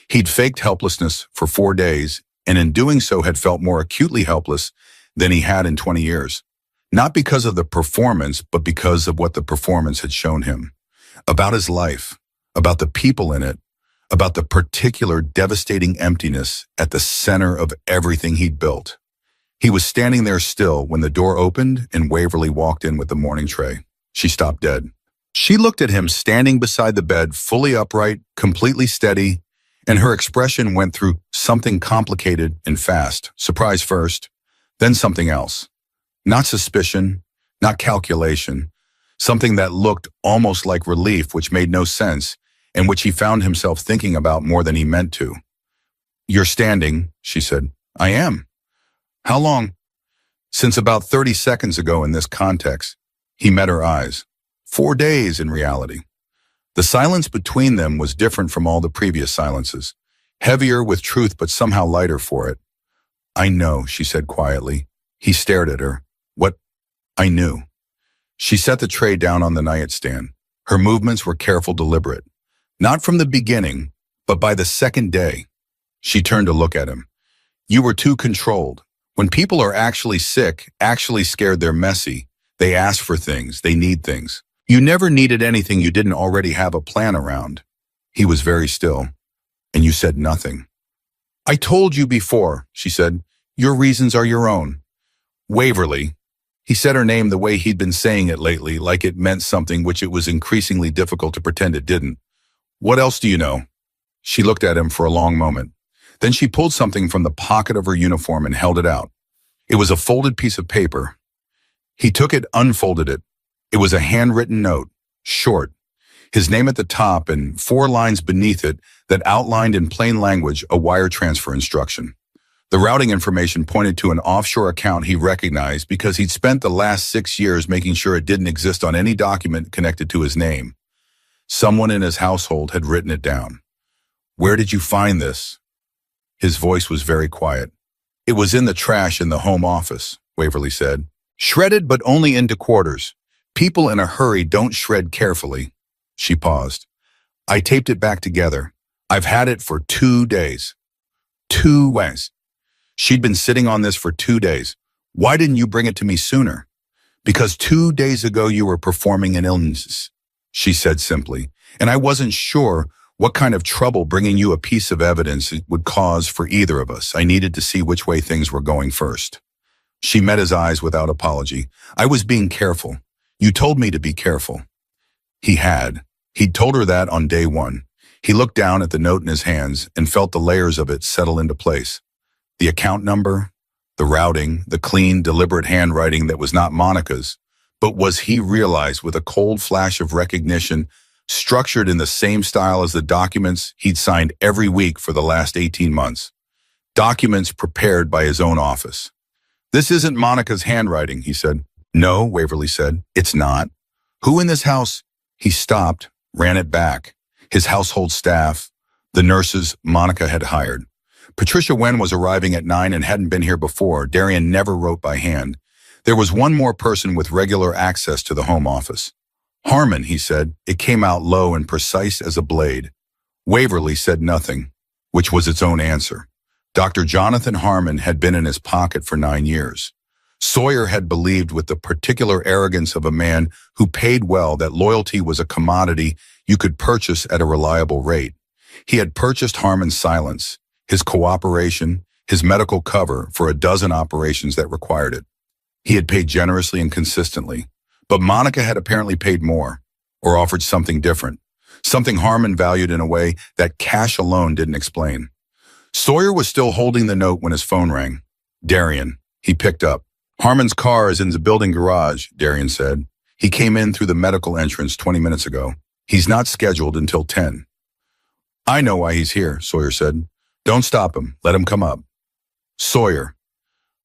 He'd faked helplessness for 4 days, and in doing so had felt more acutely helpless than he had in 20 years. Not because of the performance, but because of what the performance had shown him. About his life, about the people in it, about the particular devastating emptiness at the center of everything he'd built. He was standing there still when the door opened and Waverly walked in with the morning tray. She stopped dead. She looked at him standing beside the bed, fully upright, completely steady, and her expression went through something complicated and fast. Surprise first, then something else. Not suspicion, not calculation, something that looked almost like relief, which made no sense, and which he found himself thinking about more than he meant to. "You're standing," she said. "I am." "How long?" "Since about 30 seconds ago in this context." He met her eyes. 4 days in reality. The silence between them was different from all the previous silences. Heavier with truth, but somehow lighter for it. "I know," she said quietly. He stared at her. "What?" "I knew." She set the tray down on the nightstand. Her movements were careful, deliberate. Not from the beginning, but by the second day. She turned to look at him. "You were too controlled. When people are actually sick, actually scared, they're messy. They ask for things, they need things. You never needed anything you didn't already have a plan around." He was very still. "And you said nothing." "I told you before," she said. "Your reasons are your own." "Waverly." He said her name the way he'd been saying it lately, like it meant something which it was increasingly difficult to pretend it didn't. "What else do you know?" She looked at him for a long moment. Then she pulled something from the pocket of her uniform and held it out. It was a folded piece of paper. He took it, unfolded it. It was a handwritten note, short, his name at the top and 4 lines beneath it that outlined in plain language a wire transfer instruction. The routing information pointed to an offshore account he recognized because he'd spent the last 6 years making sure it didn't exist on any document connected to his name. Someone in his household had written it down. "Where did you find this?" His voice was very quiet. "It was in the trash in the home office," Waverly said. "Shredded, but only into quarters. People in a hurry don't shred carefully." She paused. "I taped it back together. I've had it for 2 days." 2 days. She'd been sitting on this for 2 days. "Why didn't you bring it to me sooner?" "Because 2 days ago you were performing an illness," she said simply, "and I wasn't sure what kind of trouble bringing you a piece of evidence it would cause for either of us. I needed to see which way things were going first." She met his eyes without apology. "I was being careful. You told me to be careful." He had. He'd told her that on day 1. He looked down at the note in his hands and felt the layers of it settle into place. The account number, the routing, the clean, deliberate handwriting that was not Monica's, but was, he realized with a cold flash of recognition, structured in the same style as the documents he'd signed every week for the last 18 months. Documents prepared by his own office. "This isn't Monica's handwriting," he said. "No," Waverly said. "It's not." "Who in this house?" He stopped, ran it back. His household staff, the nurses Monica had hired. Patricia Wen was arriving at 9 and hadn't been here before. Darian never wrote by hand. There was one more person with regular access to the home office. "Harmon," he said. It came out low and precise as a blade. Waverly said nothing, which was its own answer. Dr. Jonathan Harmon had been in his pocket for 9 years. Sawyer had believed with the particular arrogance of a man who paid well that loyalty was a commodity you could purchase at a reliable rate. He had purchased Harmon's silence, his cooperation, his medical cover for a dozen operations that required it. He had paid generously and consistently, but Monica had apparently paid more, or offered something different, something Harmon valued in a way that cash alone didn't explain. Sawyer was still holding the note when his phone rang. Darian. He picked up. Harmon's car is in the building garage, Darian said. He came in through the medical entrance 20 minutes ago. He's not scheduled until 10. I know why he's here, Sawyer said. Don't stop him. Let him come up. Sawyer.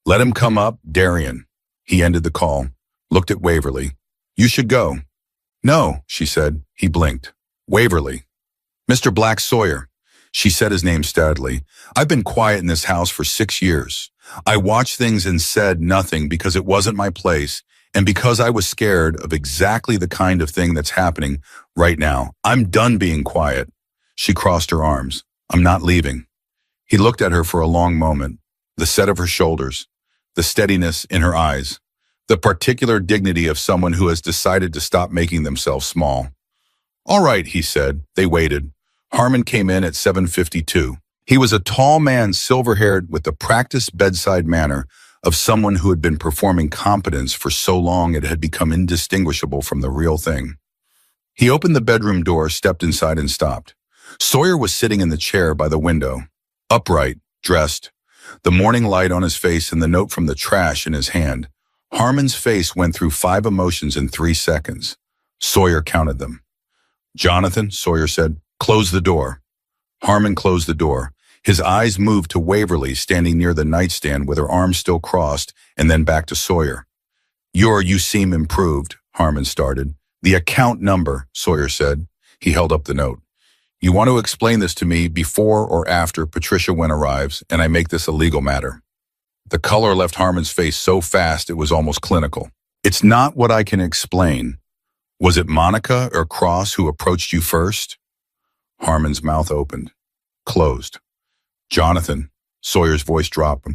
Let him come up, Darian. He ended the call, looked at Waverly. You should go. No, she said. He blinked. Waverly. Mr. Black Sawyer. She said his name steadily. I've been quiet in this house for 6 years. I watched things and said nothing because it wasn't my place and because I was scared of exactly the kind of thing that's happening right now. I'm done being quiet. She crossed her arms. I'm not leaving. He looked at her for a long moment, the set of her shoulders, the steadiness in her eyes, the particular dignity of someone who has decided to stop making themselves small. All right, he said. They waited. Harmon came in at 7:52. He was a tall man, silver-haired, with the practiced bedside manner of someone who had been performing competence for so long it had become indistinguishable from the real thing. He opened the bedroom door, stepped inside, and stopped. Sawyer was sitting in the chair by the window, upright, dressed, the morning light on his face and the note from the trash in his hand. Harmon's face went through 5 emotions in 3 seconds. Sawyer counted them. Jonathan, Sawyer said, close the door. Harmon closed the door. His eyes moved to Waverly, standing near the nightstand with her arms still crossed, and then back to Sawyer. You seem improved, Harmon started. The account number, Sawyer said. He held up the note. You want to explain this to me before or after Patricia Wynn arrives, and I make this a legal matter. The color left Harmon's face so fast it was almost clinical. It's not what I can explain. Was it Monica or Cross who approached you first? Harmon's mouth opened, closed. Jonathan, Sawyer's voice dropped.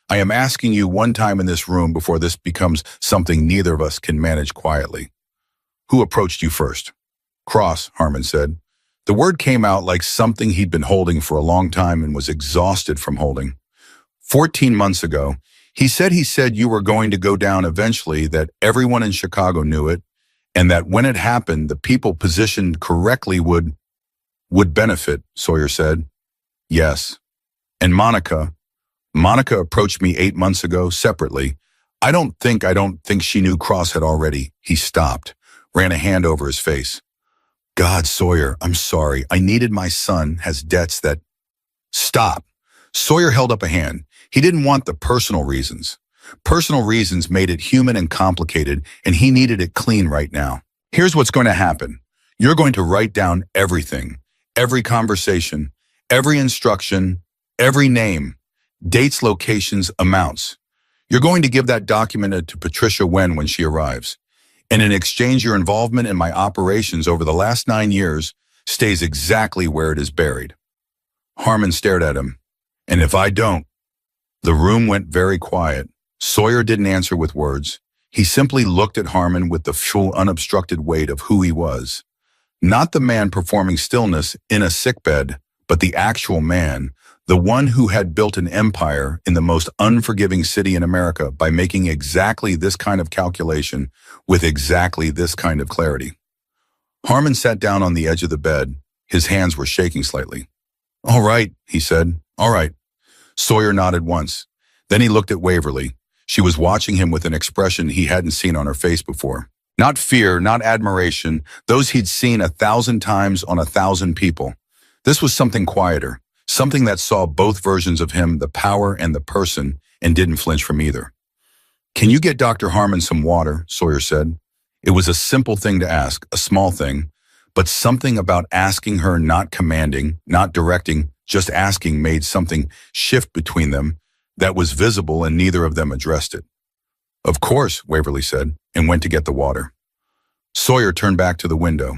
I am asking you one time in this room before this becomes something neither of us can manage quietly. Who approached you first? Cross, Harmon said. The word came out like something he'd been holding for a long time and was exhausted from holding. 14 months ago, he said you were going to go down eventually, that everyone in Chicago knew it, and that when it happened, the people positioned correctly would benefit, Sawyer said. Yes. And Monica approached me 8 months ago, separately. I don't think she knew Cross had already. He stopped, ran a hand over his face. God, Sawyer, I'm sorry. I needed my son, has debts that... Stop. Sawyer held up a hand. He didn't want the personal reasons. Personal reasons made it human and complicated, and he needed it clean right now. Here's what's going to happen. You're going to write down everything, every conversation, every instruction, every name, dates, locations, amounts. You're going to give that document to Patricia when she arrives. And in exchange, your involvement in my operations over the last 9 years stays exactly where it is buried. Harmon stared at him. And if I don't? The room went very quiet. Sawyer didn't answer with words. He simply looked at Harmon with the full, unobstructed weight of who he was. Not the man performing stillness in a sickbed, but the actual man, the one who had built an empire in the most unforgiving city in America by making exactly this kind of calculation with exactly this kind of clarity. Harmon sat down on the edge of the bed. His hands were shaking slightly. All right, he said. All right. Sawyer nodded once. Then he looked at Waverly. She was watching him with an expression he hadn't seen on her face before. Not fear, not admiration, those he'd seen 1,000 times on 1,000 people. This was something quieter, something that saw both versions of him, the power and the person, and didn't flinch from either. Can you get Dr. Harmon some water? Sawyer said. It was a simple thing to ask, a small thing, but something about asking her, not commanding, not directing, just asking, made something shift between them that was visible, and neither of them addressed it. Of course, Waverly said, and went to get the water. Sawyer turned back to the window.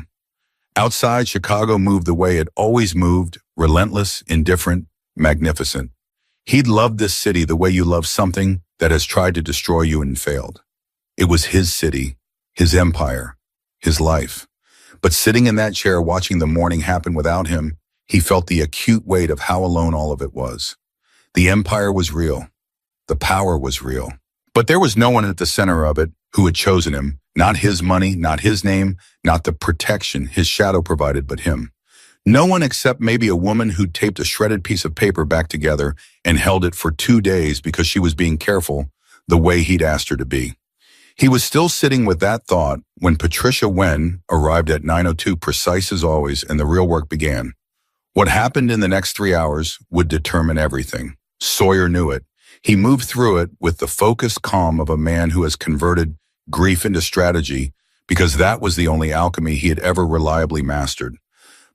Outside, Chicago moved the way it always moved, relentless, indifferent, magnificent. He'd loved this city the way you love something that has tried to destroy you and failed. It was his city, his empire, his life. But sitting in that chair watching the morning happen without him, he felt the acute weight of how alone all of it was. The empire was real. The power was real. But there was no one at the center of it who had chosen him, not his money, not his name, not the protection his shadow provided, but him. No one except maybe a woman who taped a shredded piece of paper back together and held it for 2 days because she was being careful the way he'd asked her to be. He was still sitting with that thought when Patricia Wen arrived at 9:02 precise as always and the real work began. What happened in the next 3 hours would determine everything. Sawyer knew it. He moved through it with the focused calm of a man who has converted grief into strategy because that was the only alchemy he had ever reliably mastered.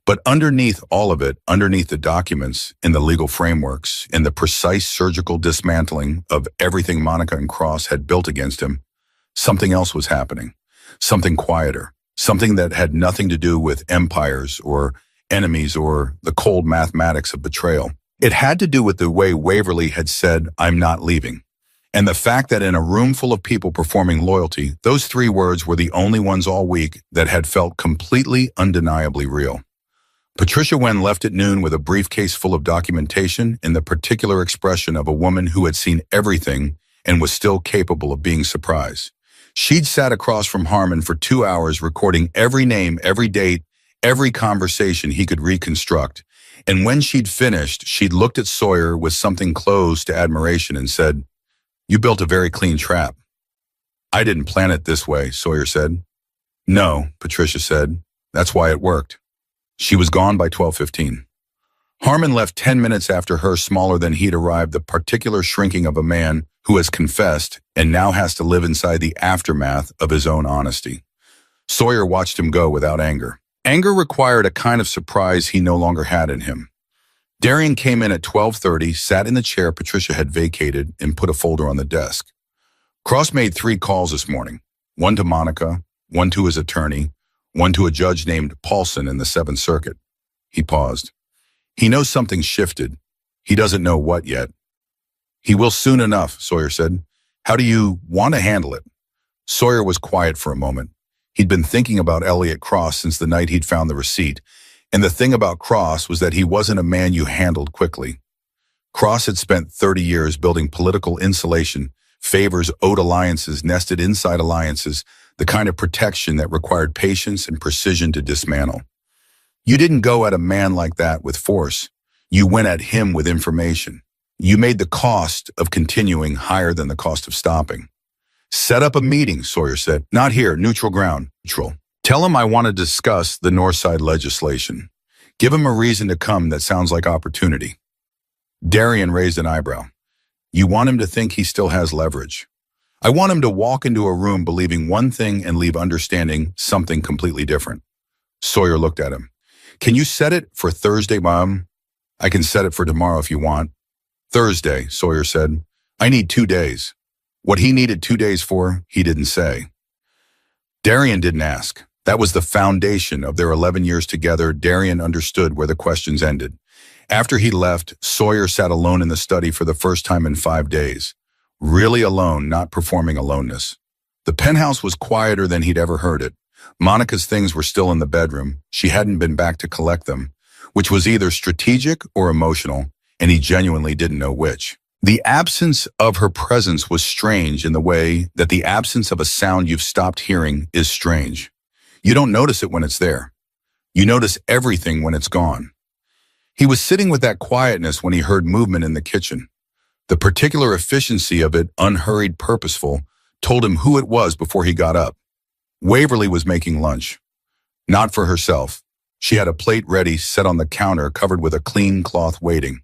But underneath all of it, underneath the documents, in the legal frameworks, in the precise surgical dismantling of everything Monica and Cross had built against him, something else was happening. Something quieter. Something that had nothing to do with empires or enemies or the cold mathematics of betrayal. It had to do with the way Waverly had said, "I'm not leaving." And the fact that in a room full of people performing loyalty, those 3 words were the only ones all week that had felt completely undeniably real. Patricia Wen left at noon with a briefcase full of documentation and the particular expression of a woman who had seen everything and was still capable of being surprised. She'd sat across from Harmon for 2 hours recording every name, every date, every conversation he could reconstruct. And when she'd finished, she'd looked at Sawyer with something close to admiration and said, "You built a very clean trap." "I didn't plan it this way," Sawyer said. "No," Patricia said. "That's why it worked." She was gone by 12:15. Harmon left 10 minutes after her, smaller than he'd arrived, the particular shrinking of a man who has confessed and now has to live inside the aftermath of his own honesty. Sawyer watched him go without anger. Anger required a kind of surprise he no longer had in him. Darian came in at 12:30, sat in the chair Patricia had vacated, and put a folder on the desk. Cross made 3 calls this morning, one to Monica, one to his attorney, one to a judge named Paulson in the 7th Circuit. He paused. He knows something shifted. He doesn't know what yet. "He will soon enough," Sawyer said. "How do you want to handle it?" Sawyer was quiet for a moment. He'd been thinking about Elliot Cross since the night he'd found the receipt, and the thing about Cross was that he wasn't a man you handled quickly. Cross had spent 30 years building political insulation, favors owed alliances nested inside alliances, the kind of protection that required patience and precision to dismantle. You didn't go at a man like that with force. You went at him with information. You made the cost of continuing higher than the cost of stopping. "Set up a meeting," Sawyer said. "Not here, neutral ground, neutral. Tell him I want to discuss the Northside legislation. Give him a reason to come that sounds like opportunity." Darian raised an eyebrow. "You want him to think he still has leverage. I want him to walk into a room believing one thing and leave understanding something completely different." Sawyer looked at him. "Can you set it for Thursday, Mom?" "I can set it for tomorrow if you want." "Thursday," Sawyer said. "I need 2 days." What he needed 2 days for, he didn't say. Darian didn't ask. That was the foundation of their 11 years together. Darian understood where the questions ended. After he left, Sawyer sat alone in the study for the first time in 5 days. Really alone, not performing aloneness. The penthouse was quieter than he'd ever heard it. Monica's things were still in the bedroom. She hadn't been back to collect them, which was either strategic or emotional, and he genuinely didn't know which. The absence of her presence was strange in the way that the absence of a sound you've stopped hearing is strange. You don't notice it when it's there. You notice everything when it's gone. He was sitting with that quietness when he heard movement in the kitchen. The particular efficiency of it, unhurried, purposeful, told him who it was before he got up. Waverly was making lunch. Not for herself. She had a plate ready, set on the counter, covered with a clean cloth waiting.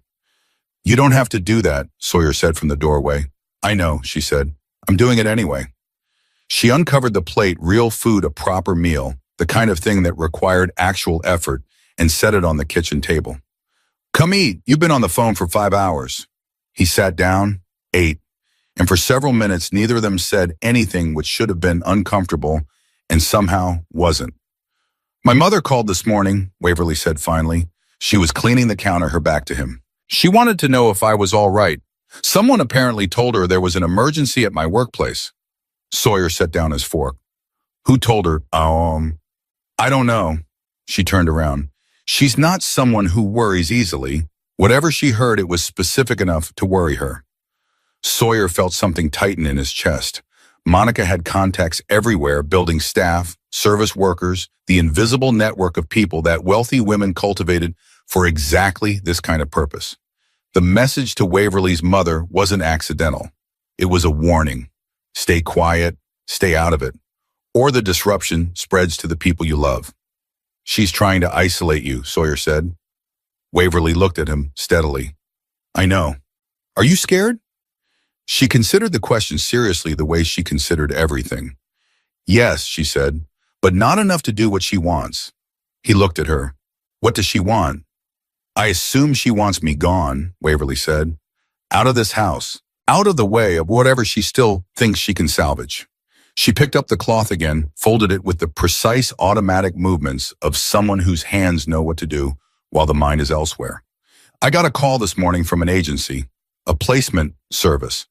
"You don't have to do that," Sawyer said from the doorway. "I know," she said. "I'm doing it anyway." She uncovered the plate, real food, a proper meal, the kind of thing that required actual effort, and set it on the kitchen table. "Come eat. You've been on the phone for 5 hours. He sat down, ate, and for several minutes neither of them said anything which should have been uncomfortable and somehow wasn't. "My mother called this morning," Waverly said finally. She was cleaning the counter, her back to him. "She wanted to know if I was all right. Someone apparently told her there was an emergency at my workplace." Sawyer set down his fork. "Who told her?" "I don't know." She turned around. "She's not someone who worries easily. Whatever she heard, it was specific enough to worry her." Sawyer felt something tighten in his chest. Monica had contacts everywhere, building staff, service workers, the invisible network of people that wealthy women cultivated for exactly this kind of purpose. The message to Waverly's mother wasn't accidental. It was a warning. Stay quiet, stay out of it, or the disruption spreads to the people you love. She's trying to isolate you, Sawyer said. Waverly looked at him steadily. I know. Are you scared? She considered the question seriously the way she considered everything. Yes, she said, but not enough to do what she wants. He looked at her. What does she want? I assume she wants me gone, Waverly said. Out of this house, out of the way of whatever she still thinks she can salvage. She picked up the cloth again, folded it with the precise automatic movements of someone whose hands know what to do while the mind is elsewhere. I got a call this morning from an agency, a placement service.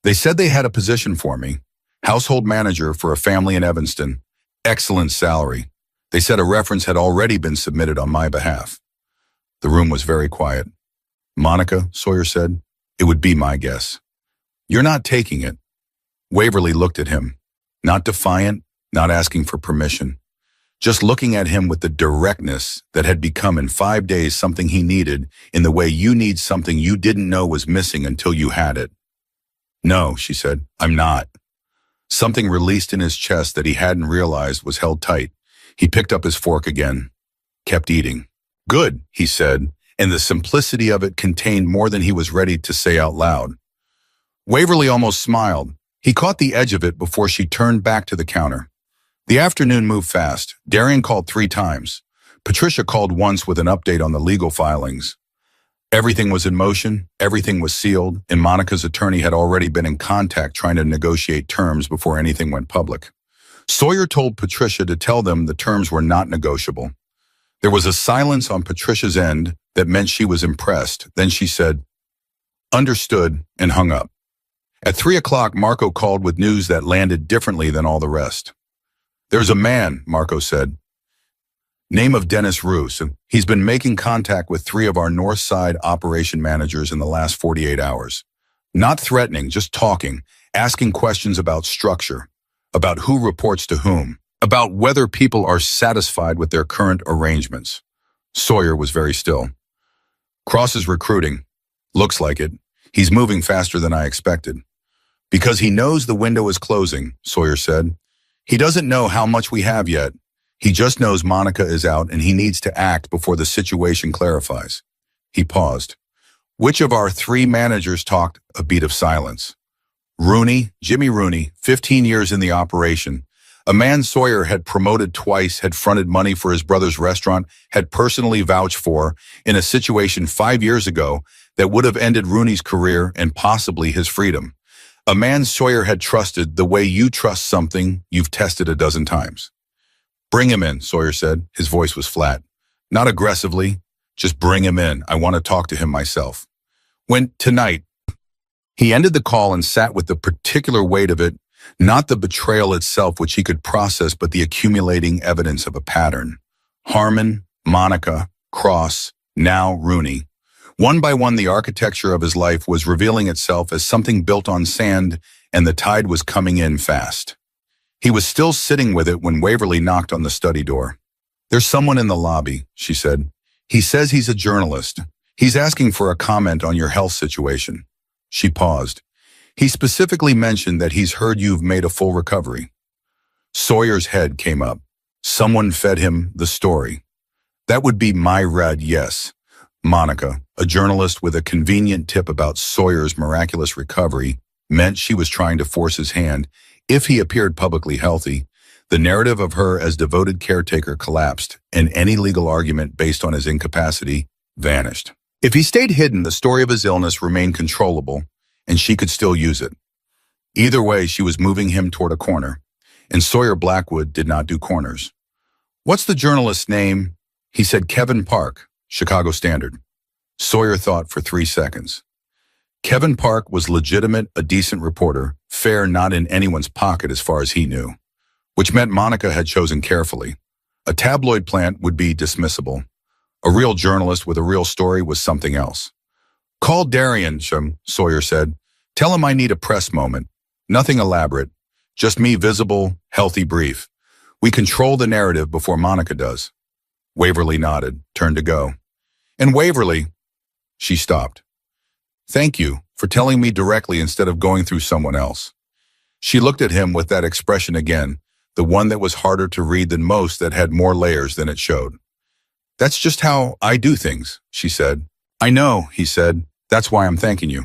They said they had a position for me, household manager for a family in Evanston, excellent salary. They said a reference had already been submitted on my behalf. The room was very quiet. Monica, Sawyer said, it would be my guess. You're not taking it. Waverly looked at him, not defiant, not asking for permission, just looking at him with the directness that had become in 5 days something he needed in the way you need something you didn't know was missing until you had it. No, she said, I'm not. Something released in his chest that he hadn't realized was held tight. He picked up his fork again, kept eating. Good, he said, and the simplicity of it contained more than he was ready to say out loud. Waverly almost smiled. He caught the edge of it before she turned back to the counter. The afternoon moved fast. Darian called 3 times. Patricia called once with an update on the legal filings. Everything was in motion, everything was sealed, and Monica's attorney had already been in contact trying to negotiate terms before anything went public. Sawyer told Patricia to tell them the terms were not negotiable. There was a silence on Patricia's end that meant she was impressed. Then she said, understood, and hung up. At 3 o'clock, Marco called with news that landed differently than all the rest. There's a man, Marco said. Name of Dennis Roos. He's been making contact with 3 of our North Side operation managers in the last 48 hours. Not threatening, just talking, asking questions about structure, about who reports to whom, about whether people are satisfied with their current arrangements. Sawyer was very still. Cross is recruiting. Looks like it. He's moving faster than I expected. Because he knows the window is closing, Sawyer said. He doesn't know how much we have yet. He just knows Monica is out and he needs to act before the situation clarifies. He paused. Which of our 3 managers talked? A beat of silence. Rooney, Jimmy Rooney, 15 years in the operation. A man Sawyer had promoted twice, had fronted money for his brother's restaurant, had personally vouched for, in a situation 5 years ago that would have ended Rooney's career and possibly his freedom. A man Sawyer had trusted the way you trust something you've tested a dozen times. Bring him in, Sawyer said. His voice was flat. Not aggressively, just bring him in. I want to talk to him myself. Tonight. He ended the call and sat with the particular weight of it, not the betrayal itself which he could process, but the accumulating evidence of a pattern. Harmon, Monica, Cross, now Rooney. One by one, the architecture of his life was revealing itself as something built on sand, and the tide was coming in fast. He was still sitting with it when Waverly knocked on the study door. There's someone in the lobby, she said. He says he's a journalist. He's asking for a comment on your health situation. She paused. He specifically mentioned that he's heard you've made a full recovery. Sawyer's head came up. Someone fed him the story. That would be my red, yes. Monica, a journalist with a convenient tip about Sawyer's miraculous recovery, meant she was trying to force his hand. If he appeared publicly healthy, the narrative of her as devoted caretaker collapsed, and any legal argument based on his incapacity vanished. If he stayed hidden, the story of his illness remained controllable, and she could still use it. Either way, she was moving him toward a corner, and Sawyer Blackwood did not do corners. What's the journalist's name? He said Kevin Park, Chicago Standard. Sawyer thought for 3 seconds. Kevin Park was legitimate, a decent reporter, fair not in anyone's pocket as far as he knew, which meant Monica had chosen carefully. A tabloid plant would be dismissible. A real journalist with a real story was something else. Call Darian, Sawyer said. Tell him I need a press moment. Nothing elaborate. Just me visible, healthy brief. We control the narrative before Monica does. Waverly nodded, turned to go. And Waverly, she stopped. Thank you for telling me directly instead of going through someone else. She looked at him with that expression again, the one that was harder to read than most, that had more layers than it showed. That's just how I do things, she said. I know, he said. That's why I'm thanking you.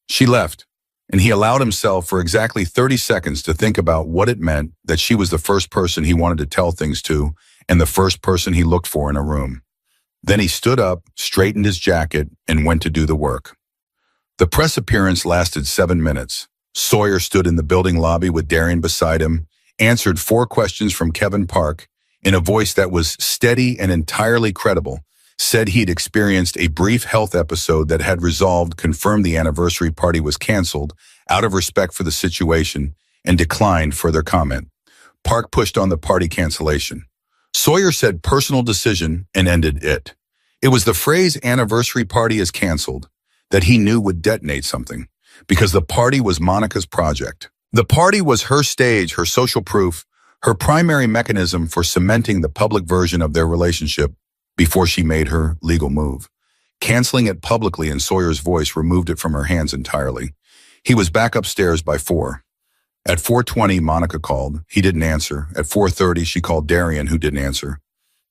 She left, and he allowed himself for exactly 30 seconds to think about what it meant that she was the first person he wanted to tell things to and the first person he looked for in a room. Then he stood up, straightened his jacket, and went to do the work. The press appearance lasted 7 minutes. Sawyer stood in the building lobby with Darian beside him, answered 4 questions from Kevin Park in a voice that was steady and entirely credible, said he'd experienced a brief health episode that had resolved, confirmed the anniversary party was canceled out of respect for the situation, and declined further comment. Park pushed on the party cancellation. Sawyer said personal decision and ended it. It was the phrase anniversary party is canceled that he knew would detonate something, because the party was Monica's project. The party was her stage, her social proof, her primary mechanism for cementing the public version of their relationship before she made her legal move. Canceling it publicly in Sawyer's voice removed it from her hands entirely. He was back upstairs by 4. At 4:20, Monica called. He didn't answer. At 4:30, she called Darian, who didn't answer.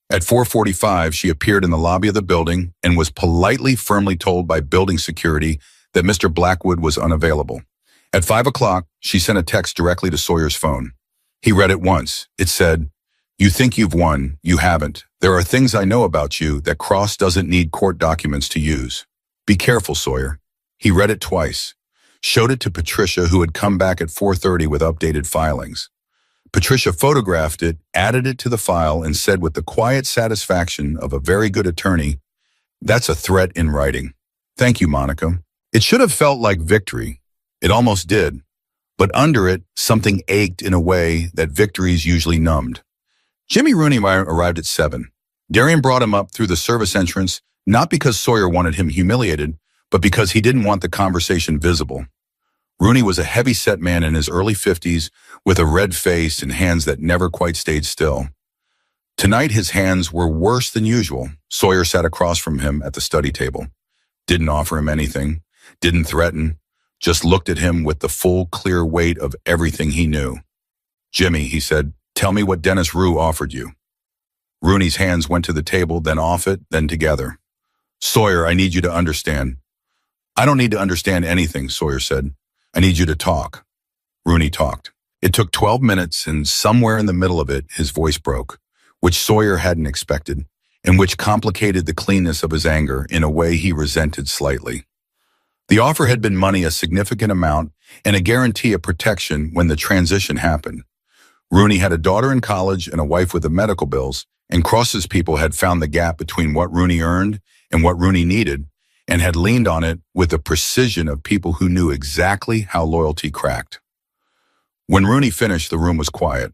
At 4:45, she appeared in the lobby of the building and was politely, firmly told by building security that Mr. Blackwood was unavailable. At 5 o'clock, she sent a text directly to Sawyer's phone. He read it once. It said, "You think you've won. You haven't. There are things I know about you that Cross doesn't need court documents to use. Be careful, Sawyer." He read it twice. Showed it to Patricia, who had come back at 4:30 with updated filings. Patricia photographed it, added it to the file, and said with the quiet satisfaction of a very good attorney, "That's a threat in writing. Thank you, Monica." It should have felt like victory. It almost did. But under it, something ached in a way that victories usually numbed. Jimmy Rooney arrived at 7. Darian brought him up through the service entrance, not because Sawyer wanted him humiliated, but because he didn't want the conversation visible. Rooney was a heavy-set man in his early 50s with a red face and hands that never quite stayed still. Tonight, his hands were worse than usual. Sawyer sat across from him at the study table. Didn't offer him anything, didn't threaten, just looked at him with the full, clear weight of everything he knew. "Jimmy," he said, "tell me what Dennis Rue offered you." Rooney's hands went to the table, then off it, then together. "Sawyer, I need you to understand." "I don't need to understand anything," Sawyer said. "I need you to talk." Rooney talked. It took 12 minutes, and somewhere in the middle of it, his voice broke, which Sawyer hadn't expected, and which complicated the cleanness of his anger in a way he resented slightly. The offer had been money, a significant amount, and a guarantee of protection when the transition happened. Rooney had a daughter in college and a wife with the medical bills, and Cross's people had found the gap between what Rooney earned and what Rooney needed, and had leaned on it with the precision of people who knew exactly how loyalty cracked. When Rooney finished, the room was quiet.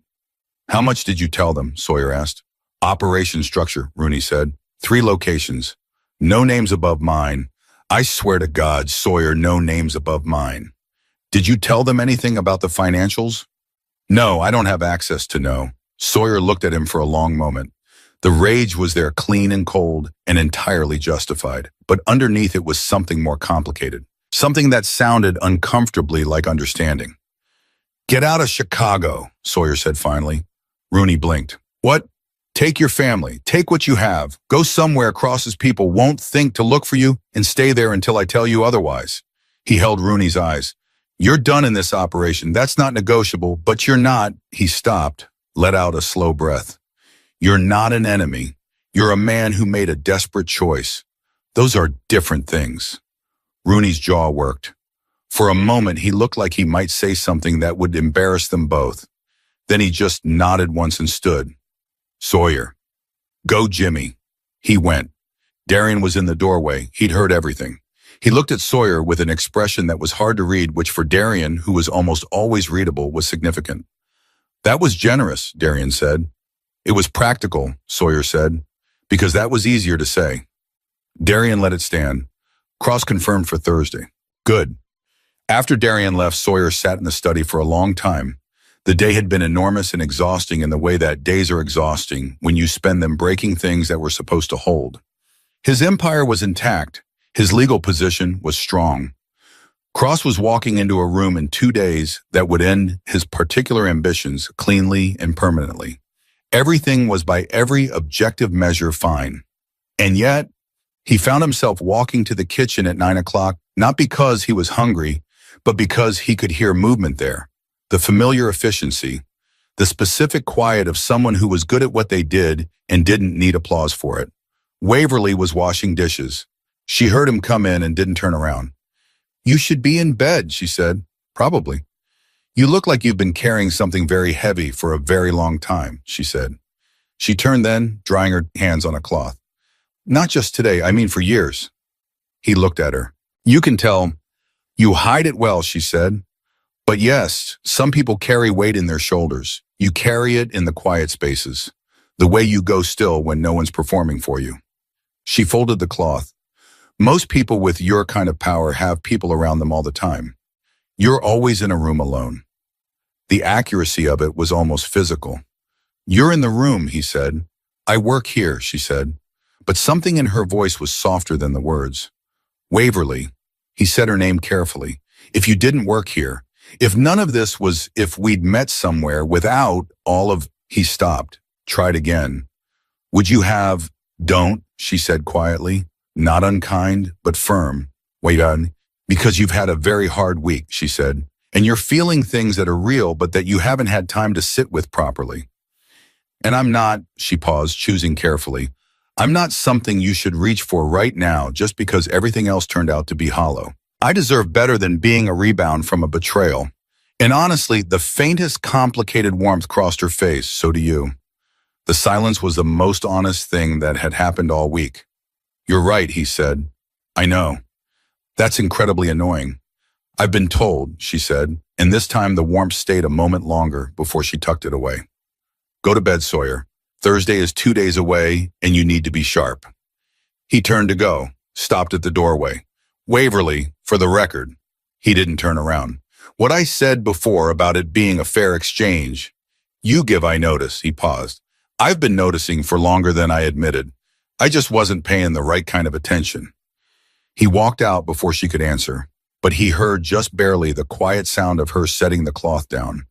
"How much did you tell them?" Sawyer asked. "Operation structure," Rooney said. 3 locations. No names above mine. I swear to God, Sawyer, no names above mine. "Did you tell them anything about the financials?" "No, I don't have access to know." Sawyer looked at him for a long moment. The rage was there, clean and cold, and entirely justified. But underneath it was something more complicated. Something that sounded uncomfortably like understanding. "Get out of Chicago," Sawyer said finally. Rooney blinked. "What? Take your family. Take what you have. Go somewhere Cross's people won't think to look for you and stay there until I tell you otherwise." He held Rooney's eyes. "You're done in this operation. That's not negotiable, but you're not." He stopped, let out a slow breath. "You're not an enemy. You're a man who made a desperate choice. Those are different things." Rooney's jaw worked. For a moment, he looked like he might say something that would embarrass them both. Then he just nodded once and stood. "Sawyer." "Go, Jimmy." He went. Darian was in the doorway. He'd heard everything. He looked at Sawyer with an expression that was hard to read, which for Darian, who was almost always readable, was significant. "That was generous," Darian said. "It was practical," Sawyer said, "because that was easier to say." Darian let it stand. Cross confirmed for Thursday. Good. After Darian left, Sawyer sat in the study for a long time. The day had been enormous and exhausting in the way that days are exhausting when you spend them breaking things that were supposed to hold. His empire was intact. His legal position was strong. Cross was walking into a room in 2 days that would end his particular ambitions cleanly and permanently. Everything was by every objective measure fine. And yet, he found himself walking to the kitchen at 9 o'clock, not because he was hungry, but because he could hear movement there. The familiar efficiency, the specific quiet of someone who was good at what they did and didn't need applause for it. Waverly was washing dishes. She heard him come in and didn't turn around. "You should be in bed," she said. "Probably." "You look like you've been carrying something very heavy for a very long time," she said. She turned then, drying her hands on a cloth. "Not just today, I mean for years." He looked at her. "You can tell. You hide it well," she said. "But yes, some people carry weight in their shoulders. You carry it in the quiet spaces, the way you go still when no one's performing for you." She folded the cloth. "Most people with your kind of power have people around them all the time. You're always in a room alone." The accuracy of it was almost physical. "You're in the room," he said. "I work here," she said. But something in her voice was softer than the words. "Waverly," he said her name carefully. "If you didn't work here, if none of this was if we'd met somewhere without all of..." He stopped, tried again. "Would you have..." "Don't," she said quietly, not unkind, but firm. "Wait on, because you've had a very hard week," she said, "and you're feeling things that are real but that you haven't had time to sit with properly. And I'm not," she paused, choosing carefully, "I'm not something you should reach for right now just because everything else turned out to be hollow. I deserve better than being a rebound from a betrayal." And honestly, the faintest complicated warmth crossed her face. "So do you." The silence was the most honest thing that had happened all week. "You're right," he said. "I know. That's incredibly annoying." "I've been told," she said, and this time the warmth stayed a moment longer before she tucked it away. "Go to bed, Sawyer. Thursday is 2 days away, and you need to be sharp." He turned to go, stopped at the doorway. "Waverly, for the record." He didn't turn around. "What I said before about it being a fair exchange, you give, I notice." He paused. "I've been noticing for longer than I admitted. I just wasn't paying the right kind of attention." He walked out before she could answer, but he heard just barely the quiet sound of her setting the cloth down.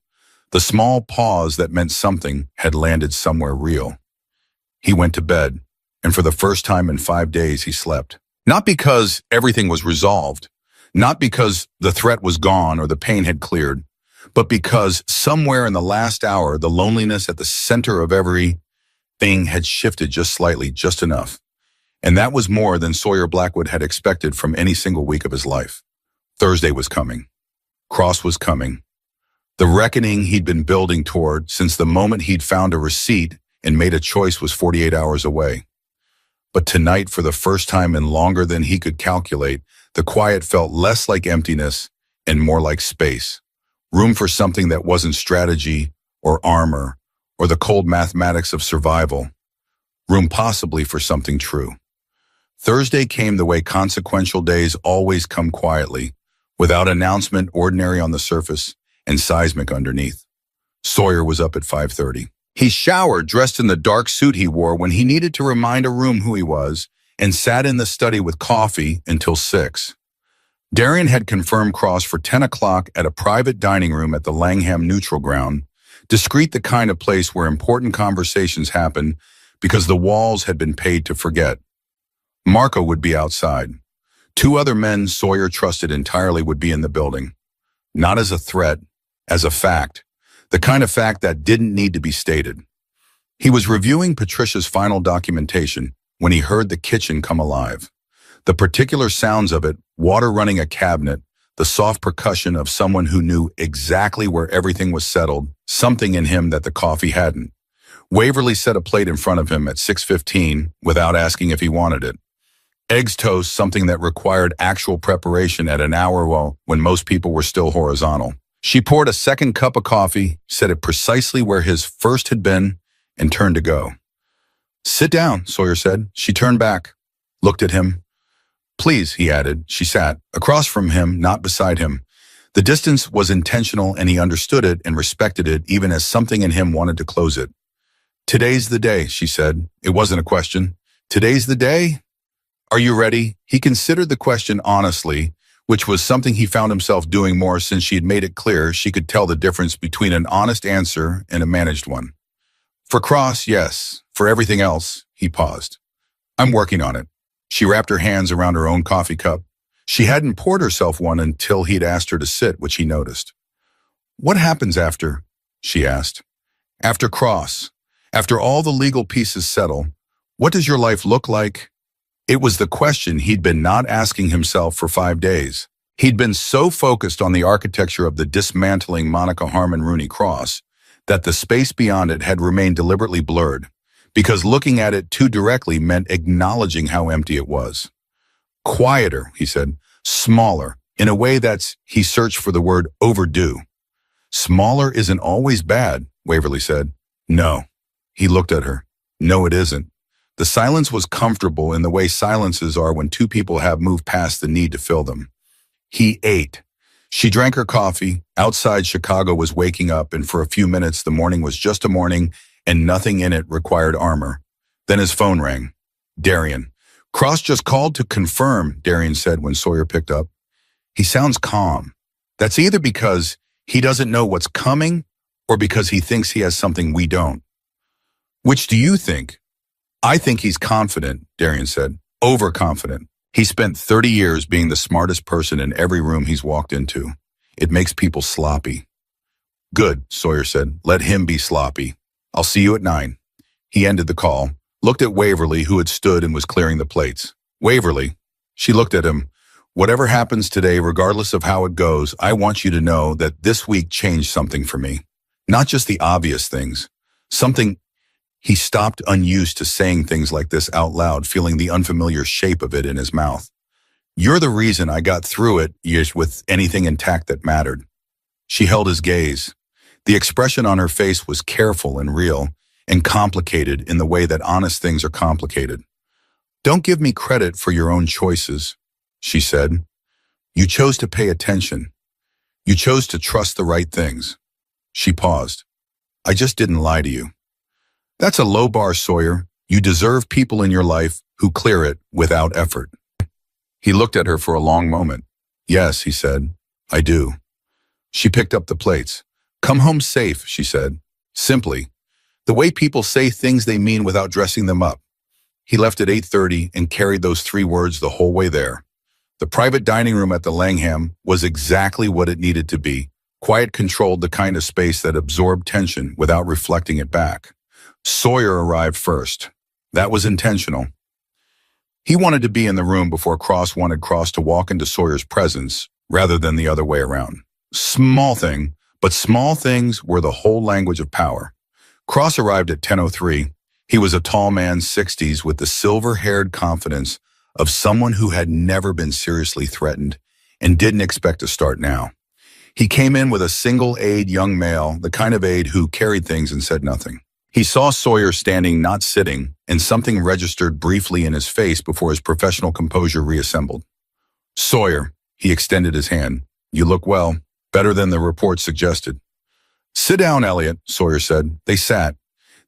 The small pause that meant something had landed somewhere real. He went to bed, and for the first time in 5 days he slept. Not because everything was resolved, not because the threat was gone or the pain had cleared, but because somewhere in the last hour, the loneliness at the center of everything had shifted just slightly, just enough. And that was more than Sawyer Blackwood had expected from any single week of his life. Thursday was coming. Cross was coming. The reckoning he'd been building toward since the moment he'd found a receipt and made a choice was 48 hours away. But tonight, for the first time in longer than he could calculate, the quiet felt less like emptiness and more like space. Room for something that wasn't strategy or armor or the cold mathematics of survival. Room possibly for something true. Thursday came the way consequential days always come quietly, without announcement, ordinary on the surface, and seismic underneath. Sawyer was up at 5:30. He showered, dressed in the dark suit he wore when he needed to remind a room who he was, and sat in the study with coffee until 6. Darian had confirmed Cross for 10 o'clock at a private dining room at the Langham Neutral Ground, discreet, the kind of place where important conversations happen because the walls had been paid to forget. Marco would be outside. 2 other men Sawyer trusted entirely would be in the building. Not as a threat, as a fact. The kind of fact that didn't need to be stated. He was reviewing Patricia's final documentation when he heard the kitchen come alive. The particular sounds of it, water running a cabinet, the soft percussion of someone who knew exactly where everything was settled, something in him that the coffee hadn't. Waverly set a plate in front of him at 6:15 without asking if he wanted it. Eggs toast, something that required actual preparation at an hour when most people were still horizontal. She poured a second cup of coffee, set it precisely where his first had been, and turned to go. "Sit down," Sawyer said. She turned back, looked at him. "Please," he added. She sat, across from him, not beside him. The distance was intentional and he understood it and respected it even as something in him wanted to close it. "Today's the day," she said. It wasn't a question. "Today's the day? Are you ready?" He considered the question honestly, which was something he found himself doing more since she had made it clear she could tell the difference between an honest answer and a managed one. "For Cross, yes. For everything else," he paused. "I'm working on it." She wrapped her hands around her own coffee cup. She hadn't poured herself one until he'd asked her to sit, which he noticed. "What happens after?" she asked. "After Cross, after all the legal pieces settle, what does your life look like?" It was the question he'd been not asking himself for 5 days. He'd been so focused on the architecture of the dismantling Monica Harmon Rooney Cross that the space beyond it had remained deliberately blurred, because looking at it too directly meant acknowledging how empty it was. "Quieter," he said. "Smaller. In a way he searched for the word overdue. "Smaller isn't always bad," Waverly said. "No." He looked at her. "No, it isn't." The silence was comfortable in the way silences are when two people have moved past the need to fill them. He ate. She drank her coffee. Outside, Chicago was waking up, and for a few minutes the morning was just a morning and nothing in it required armor. Then his phone rang. "Darian." "Cross just called to confirm," Darian said when Sawyer picked up. He sounds calm. That's either because he doesn't know what's coming or because he thinks he has something we don't. "Which do you think?" "I think he's confident," Darian said. "Overconfident. He spent 30 years being the smartest person in every room he's walked into. It makes people sloppy." "Good," Sawyer said. "Let him be sloppy. I'll see you at 9. He ended the call, looked at Waverly, who had stood and was clearing the plates. "Waverly." She looked at him. "Whatever happens today, regardless of how it goes, I want you to know that this week changed something for me. Not just the obvious things. Something." He stopped, unused to saying things like this out loud, feeling the unfamiliar shape of it in his mouth. "You're the reason I got through it with anything intact that mattered." She held his gaze. The expression on her face was careful and real, and complicated in the way that honest things are complicated. "Don't give me credit for your own choices," she said. "You chose to pay attention. You chose to trust the right things." She paused. "I just didn't lie to you." "That's a low bar, Sawyer. You deserve people in your life who clear it without effort." He looked at her for a long moment. "Yes," he said, "I do." She picked up the plates. "Come home safe," she said. Simply. The way people say things they mean without dressing them up. He left at 8:30 and carried those 3 words the whole way there. The private dining room at the Langham was exactly what it needed to be. Quiet, controlled, the kind of space that absorbed tension without reflecting it back. Sawyer arrived first. That was intentional. He wanted to be in the room before Cross wanted Cross to walk into Sawyer's presence, rather than the other way around. Small thing, but small things were the whole language of power. Cross arrived at 10:03. He was a tall man, 60s, with the silver-haired confidence of someone who had never been seriously threatened and didn't expect to start now. He came in with a single aide young male, the kind of aide who carried things and said nothing. He saw Sawyer standing, not sitting, and something registered briefly in his face before his professional composure reassembled. "Sawyer," he extended his hand. "You look well, better than the report suggested." "Sit down, Elliot," Sawyer said. They sat.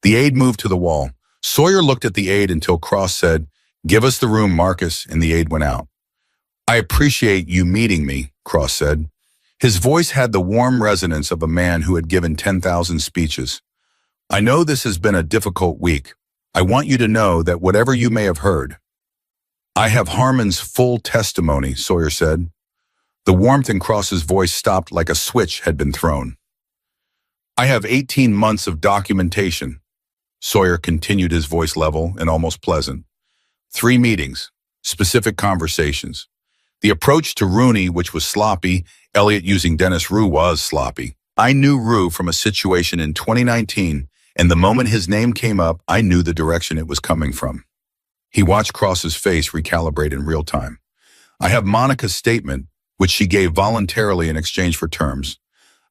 The aide moved to the wall. Sawyer looked at the aide until Cross said, "Give us the room, Marcus," and the aide went out. "I appreciate you meeting me," Cross said. His voice had the warm resonance of a man who had given 10,000 speeches. "I know this has been a difficult week. I want you to know that whatever you may have heard." "I have Harmon's full testimony," Sawyer said. The warmth in Cross's voice stopped like a switch had been thrown. "I have 18 months of documentation." Sawyer continued, his voice level and almost pleasant. 3 meetings, specific conversations. The approach to Rooney, which was sloppy, Elliot using Dennis Rue was sloppy. I knew Rue from a situation in 2019, and the moment his name came up, I knew the direction it was coming from. He watched Cross's face recalibrate in real time. "I have Monica's statement, which she gave voluntarily in exchange for terms.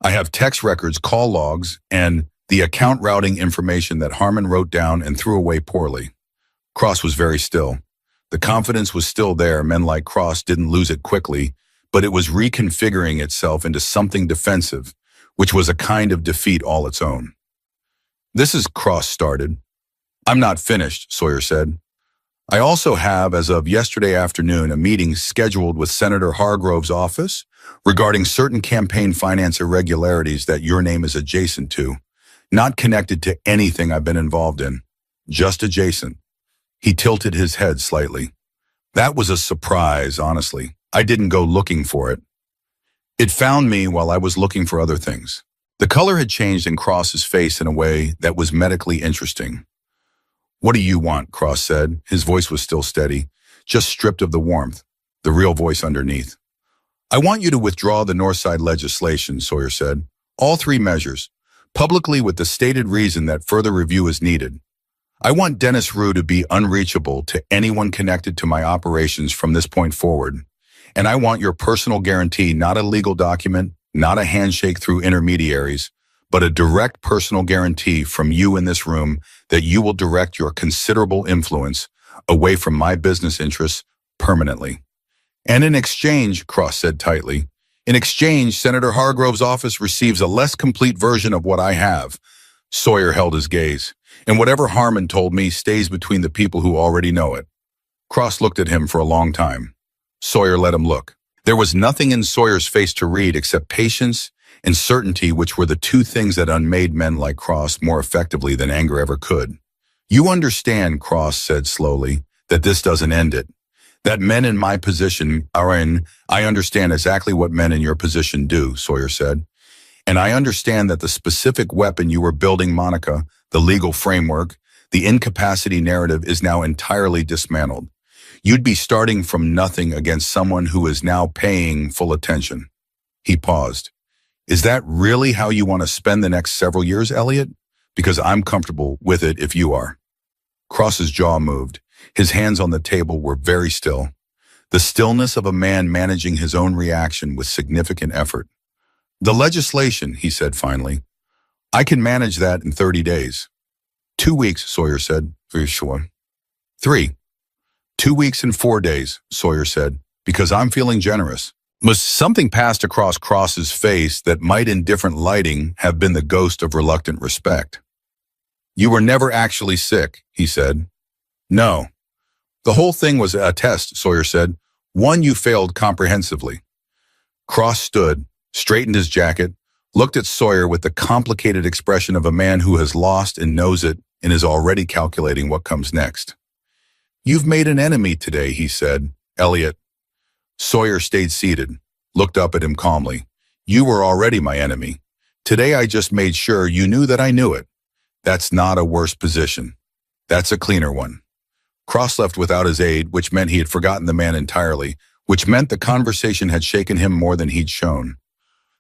I have text records, call logs, and the account routing information that Harmon wrote down and threw away poorly." Cross was very still. The confidence was still there. Men like Cross didn't lose it quickly, but it was reconfiguring itself into something defensive, which was a kind of defeat all its own. This is Cross started. I'm not finished, Sawyer said. I also have, as of yesterday afternoon, a meeting scheduled with Senator Hargrove's office regarding certain campaign finance irregularities that your name is adjacent to, not connected to anything I've been involved in, just adjacent. He tilted his head slightly. That was a surprise, honestly. I didn't go looking for it. It found me while I was looking for other things. The color had changed in Cross's face in a way that was medically interesting. What do you want? Cross said. His voice was still steady, just stripped of the warmth, the real voice underneath. I want you to withdraw the Northside legislation, Sawyer said. All 3 measures, publicly with the stated reason that further review is needed. I want Dennis Rue to be unreachable to anyone connected to my operations from this point forward. And I want your personal guarantee, not a legal document, not a handshake through intermediaries, but a direct personal guarantee from you in this room that you will direct your considerable influence away from my business interests permanently. And in exchange, Cross said tightly, in exchange, Senator Hargrove's office receives a less complete version of what I have. Sawyer held his gaze, and whatever Harmon told me stays between the people who already know it. Cross looked at him for a long time. Sawyer let him look. There was nothing in Sawyer's face to read except patience and certainty, which were the 2 things that unmade men like Cross more effectively than anger ever could. You understand, Cross said slowly, that this doesn't end it. That men in my position are in, I understand exactly what men in your position do, Sawyer said. And I understand that the specific weapon you were building, Monica, the legal framework, the incapacity narrative is now entirely dismantled. You'd be starting from nothing against someone who is now paying full attention. He paused. Is that really how you want to spend the next several years, Elliot? Because I'm comfortable with it if you are. Cross's jaw moved. His hands on the table were very still. The stillness of a man managing his own reaction with significant effort. The legislation, he said finally. I can manage that in 30 days. 2 weeks, Sawyer said. Very sure. 3. 2 weeks and 4 days, Sawyer said, because I'm feeling generous. Something passed across Cross's face that might in different lighting have been the ghost of reluctant respect. You were never actually sick, he said. No. The whole thing was a test, Sawyer said. One you failed comprehensively. Cross stood, straightened his jacket, looked at Sawyer with the complicated expression of a man who has lost and knows it and is already calculating what comes next. You've made an enemy today, he said. Elliot. Sawyer stayed seated, looked up at him calmly. You were already my enemy. Today I just made sure you knew that I knew it. That's not a worse position. That's a cleaner one. Cross left without his aide, which meant he had forgotten the man entirely, which meant the conversation had shaken him more than he'd shown.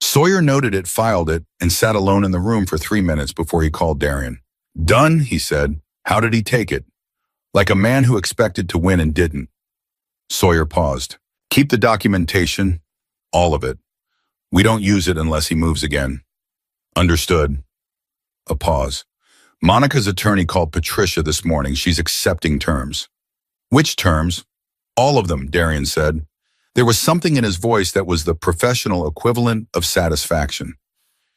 Sawyer noted it, filed it, and sat alone in the room for 3 minutes before he called Darian. Done, he said. How did he take it? Like a man who expected to win and didn't. Sawyer paused. Keep the documentation, all of it. We don't use it unless he moves again. Understood. A pause. Monica's attorney called Patricia this morning. She's accepting terms. Which terms? All of them, Darian said. There was something in his voice that was the professional equivalent of satisfaction.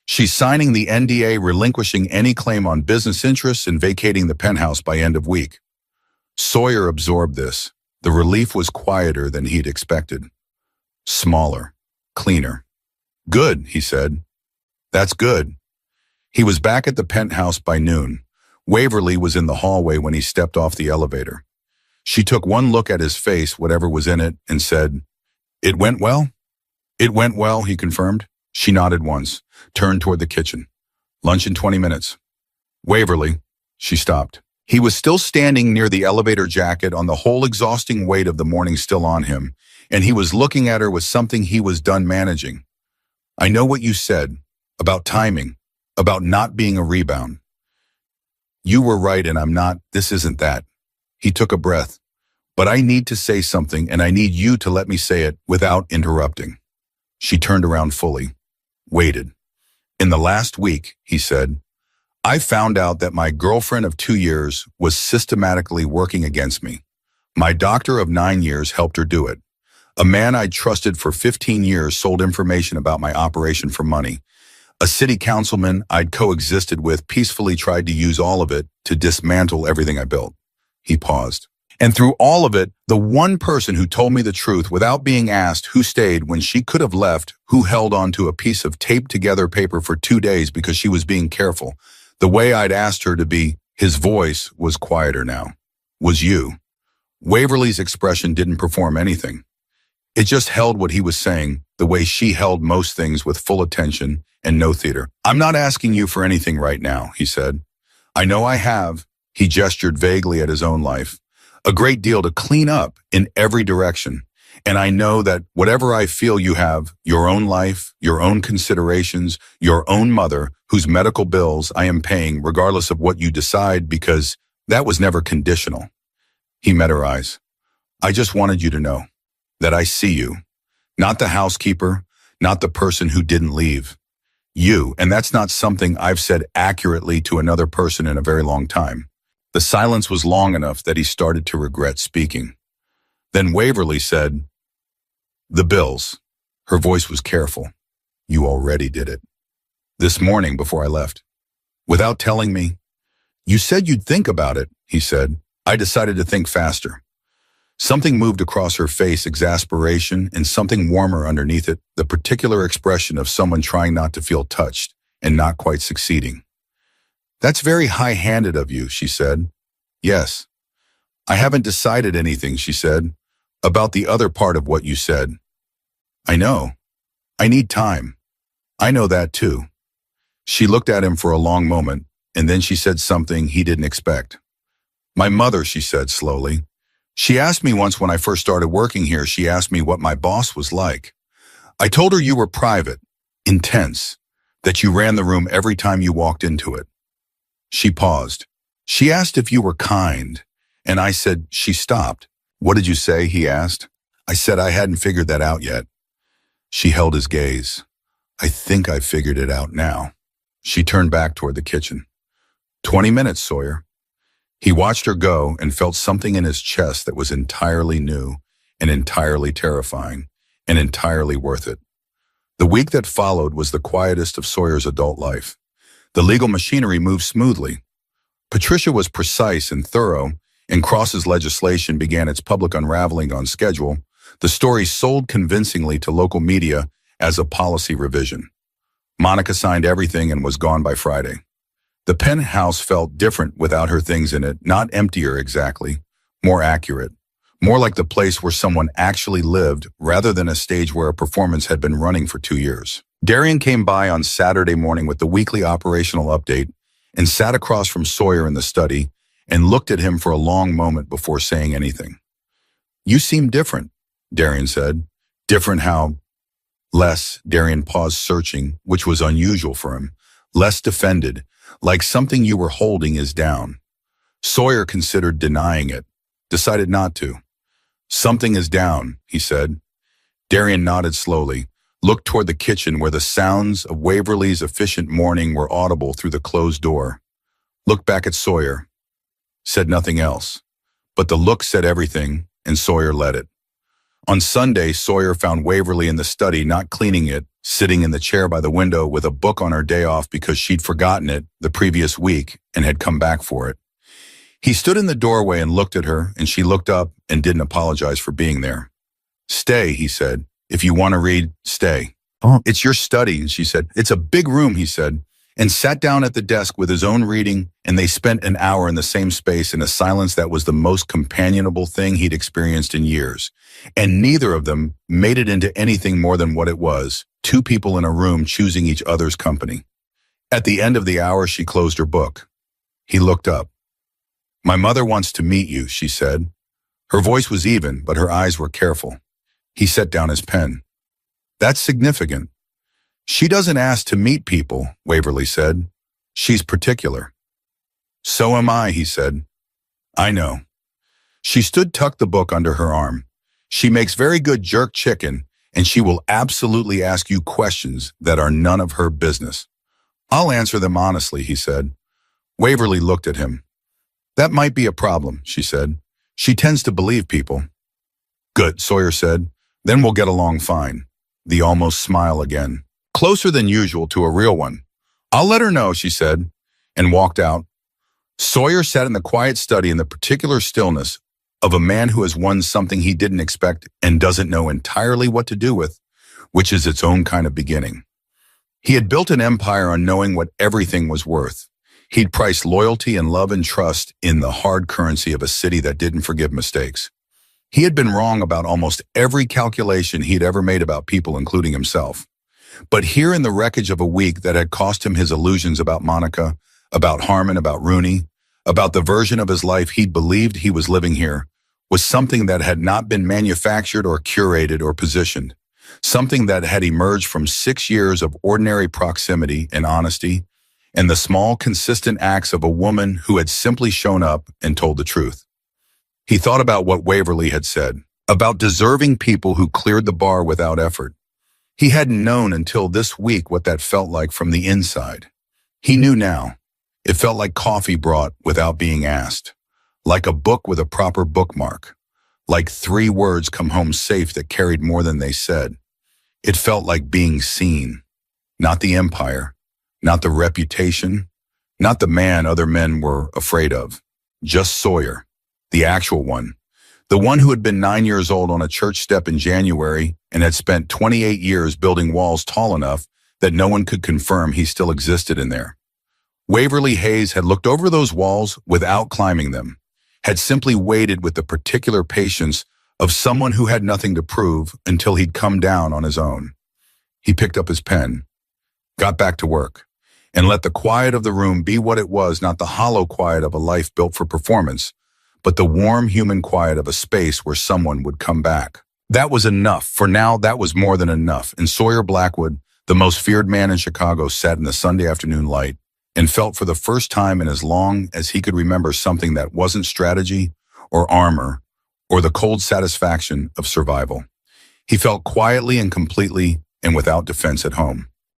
She's signing the NDA, relinquishing any claim on business interests and vacating the penthouse by end of week. Sawyer absorbed this. The relief was quieter than he'd expected. Smaller, cleaner. Good, he said. That's good. He was back at the penthouse by noon. Waverly was in the hallway when he stepped off the elevator. She took one look at his face, whatever was in it, and said, It went well? It went well, he confirmed. She nodded once, turned toward the kitchen. Lunch in 20 minutes. Waverly. She stopped. He was still standing near the elevator jacket, on the whole exhausting weight of the morning still on him, and he was looking at her with something he was done managing. I know what you said, about timing, about not being a rebound. You were right and I'm not, this isn't that. He took a breath. But I need to say something and I need you to let me say it without interrupting. She turned around fully, waited. In the last week, he said, I found out that my girlfriend of 2 years was systematically working against me. My doctor of 9 years helped her do it. A man I'd trusted for 15 years sold information about my operation for money. A city councilman I'd coexisted with peacefully tried to use all of it to dismantle everything I built. He paused. And through all of it, the one person who told me the truth without being asked who stayed when she could have left, who held onto a piece of taped-together paper for 2 days because she was being careful, the way I'd asked her to be, his voice was quieter now, was you. Waverly's expression didn't perform anything. It just held what he was saying, the way she held most things with full attention and no theater. I'm not asking you for anything right now, he said. I know I have, he gestured vaguely at his own life, a great deal to clean up in every direction. And I know that whatever I feel you have, your own life, your own considerations, your own mother, whose medical bills I am paying regardless of what you decide, because that was never conditional. He met her eyes. I just wanted you to know that I see you, not the housekeeper, not the person who didn't leave. You, and that's not something I've said accurately to another person in a very long time. The silence was long enough that he started to regret speaking. Then Waverly said, the bills. Her voice was careful. You already did it. This morning before I left. Without telling me. You said you'd think about it, he said. I decided to think faster. Something moved across her face, exasperation, and something warmer underneath it, the particular expression of someone trying not to feel touched and not quite succeeding. That's very high-handed of you, she said. Yes. I haven't decided anything, she said, about the other part of what you said. I know. I need time. I know that too. She looked at him for a long moment, and then she said something he didn't expect. My mother, she said slowly. She asked me once when I first started working here, she asked me what my boss was like. I told her you were private, intense, that you ran the room every time you walked into it. She paused. She asked if you were kind, and I said she stopped. What did you say, he asked. I said I hadn't figured that out yet. She held his gaze. I think I figured it out now. She turned back toward the kitchen. 20 minutes, Sawyer. He watched her go and felt something in his chest that was entirely new and entirely terrifying and entirely worth it. The week that followed was the quietest of Sawyer's adult life. The legal machinery moved smoothly. Patricia was precise and thorough, and Cross's legislation began its public unraveling on schedule. The story sold convincingly to local media as a policy revision. Monica signed everything and was gone by Friday. The penthouse felt different without her things in it, not emptier exactly, more accurate, more like the place where someone actually lived rather than a stage where a performance had been running for 2 years. Darian came by on Saturday morning with the weekly operational update and sat across from Sawyer in the study and looked at him for a long moment before saying anything. You seem different, Darian said. Different how? Less, Darian paused searching, which was unusual for him. Less defended, like something you were holding is down. Sawyer considered denying it, decided not to. Something is down, he said. Darian nodded slowly, looked toward the kitchen where the sounds of Waverly's efficient morning were audible through the closed door. Looked back at Sawyer. Said nothing else. But the look said everything, and Sawyer let it. On Sunday, Sawyer found Waverly in the study, not cleaning it, sitting in the chair by the window with a book on her day off because she'd forgotten it the previous week and had come back for it. He stood in the doorway and looked at her, and she looked up and didn't apologize for being there. Stay, he said. If you want to read, stay. Oh, it's your study, she said. It's a big room, he said, and sat down at the desk with his own reading, and they spent an hour in the same space in a silence that was the most companionable thing he'd experienced in years. And neither of them made it into anything more than what it was, two people in a room choosing each other's company. At the end of the hour, she closed her book. He looked up. My mother wants to meet you, she said. Her voice was even, but her eyes were careful. He set down his pen. That's significant. She doesn't ask to meet people, Waverly said. She's particular. So am I, he said. I know. She tucked the book under her arm. She makes very good jerk chicken, and she will absolutely ask you questions that are none of her business. I'll answer them honestly, he said. Waverly looked at him. That might be a problem, she said. She tends to believe people. Good, Sawyer said. Then we'll get along fine. The almost smile again. Closer than usual to a real one. I'll let her know, she said, and walked out. Sawyer sat in the quiet study in the particular stillness of a man who has won something he didn't expect and doesn't know entirely what to do with, which is its own kind of beginning. He had built an empire on knowing what everything was worth. He'd priced loyalty and love and trust in the hard currency of a city that didn't forgive mistakes. He had been wrong about almost every calculation he'd ever made about people, including himself. But here in the wreckage of a week that had cost him his illusions about Monica, about Harmon, about Rooney, about the version of his life he'd believed he was living here, was something that had not been manufactured or curated or positioned. Something that had emerged from 6 years of ordinary proximity and honesty, and the small, consistent acts of a woman who had simply shown up and told the truth. He thought about what Waverly had said, about deserving people who cleared the bar without effort. He hadn't known until this week what that felt like from the inside. He knew now. It felt like coffee brought without being asked, like a book with a proper bookmark, like 3 words come home safe that carried more than they said. It felt like being seen, not the empire, not the reputation, not the man other men were afraid of, just Sawyer, the actual one, the one who had been 9 years old on a church step in January and had spent 28 years building walls tall enough that no one could confirm he still existed in there. Waverly Hayes had looked over those walls without climbing them, had simply waited with the particular patience of someone who had nothing to prove until he'd come down on his own. He picked up his pen, got back to work, and let the quiet of the room be what it was, not the hollow quiet of a life built for performance, but the warm human quiet of a space where someone would come back. That was enough. For now, that was more than enough. And Sawyer Blackwood, the most feared man in Chicago, sat in the Sunday afternoon light and felt for the first time in as long as he could remember something that wasn't strategy or armor or the cold satisfaction of survival. He felt quietly and completely and without defense at home.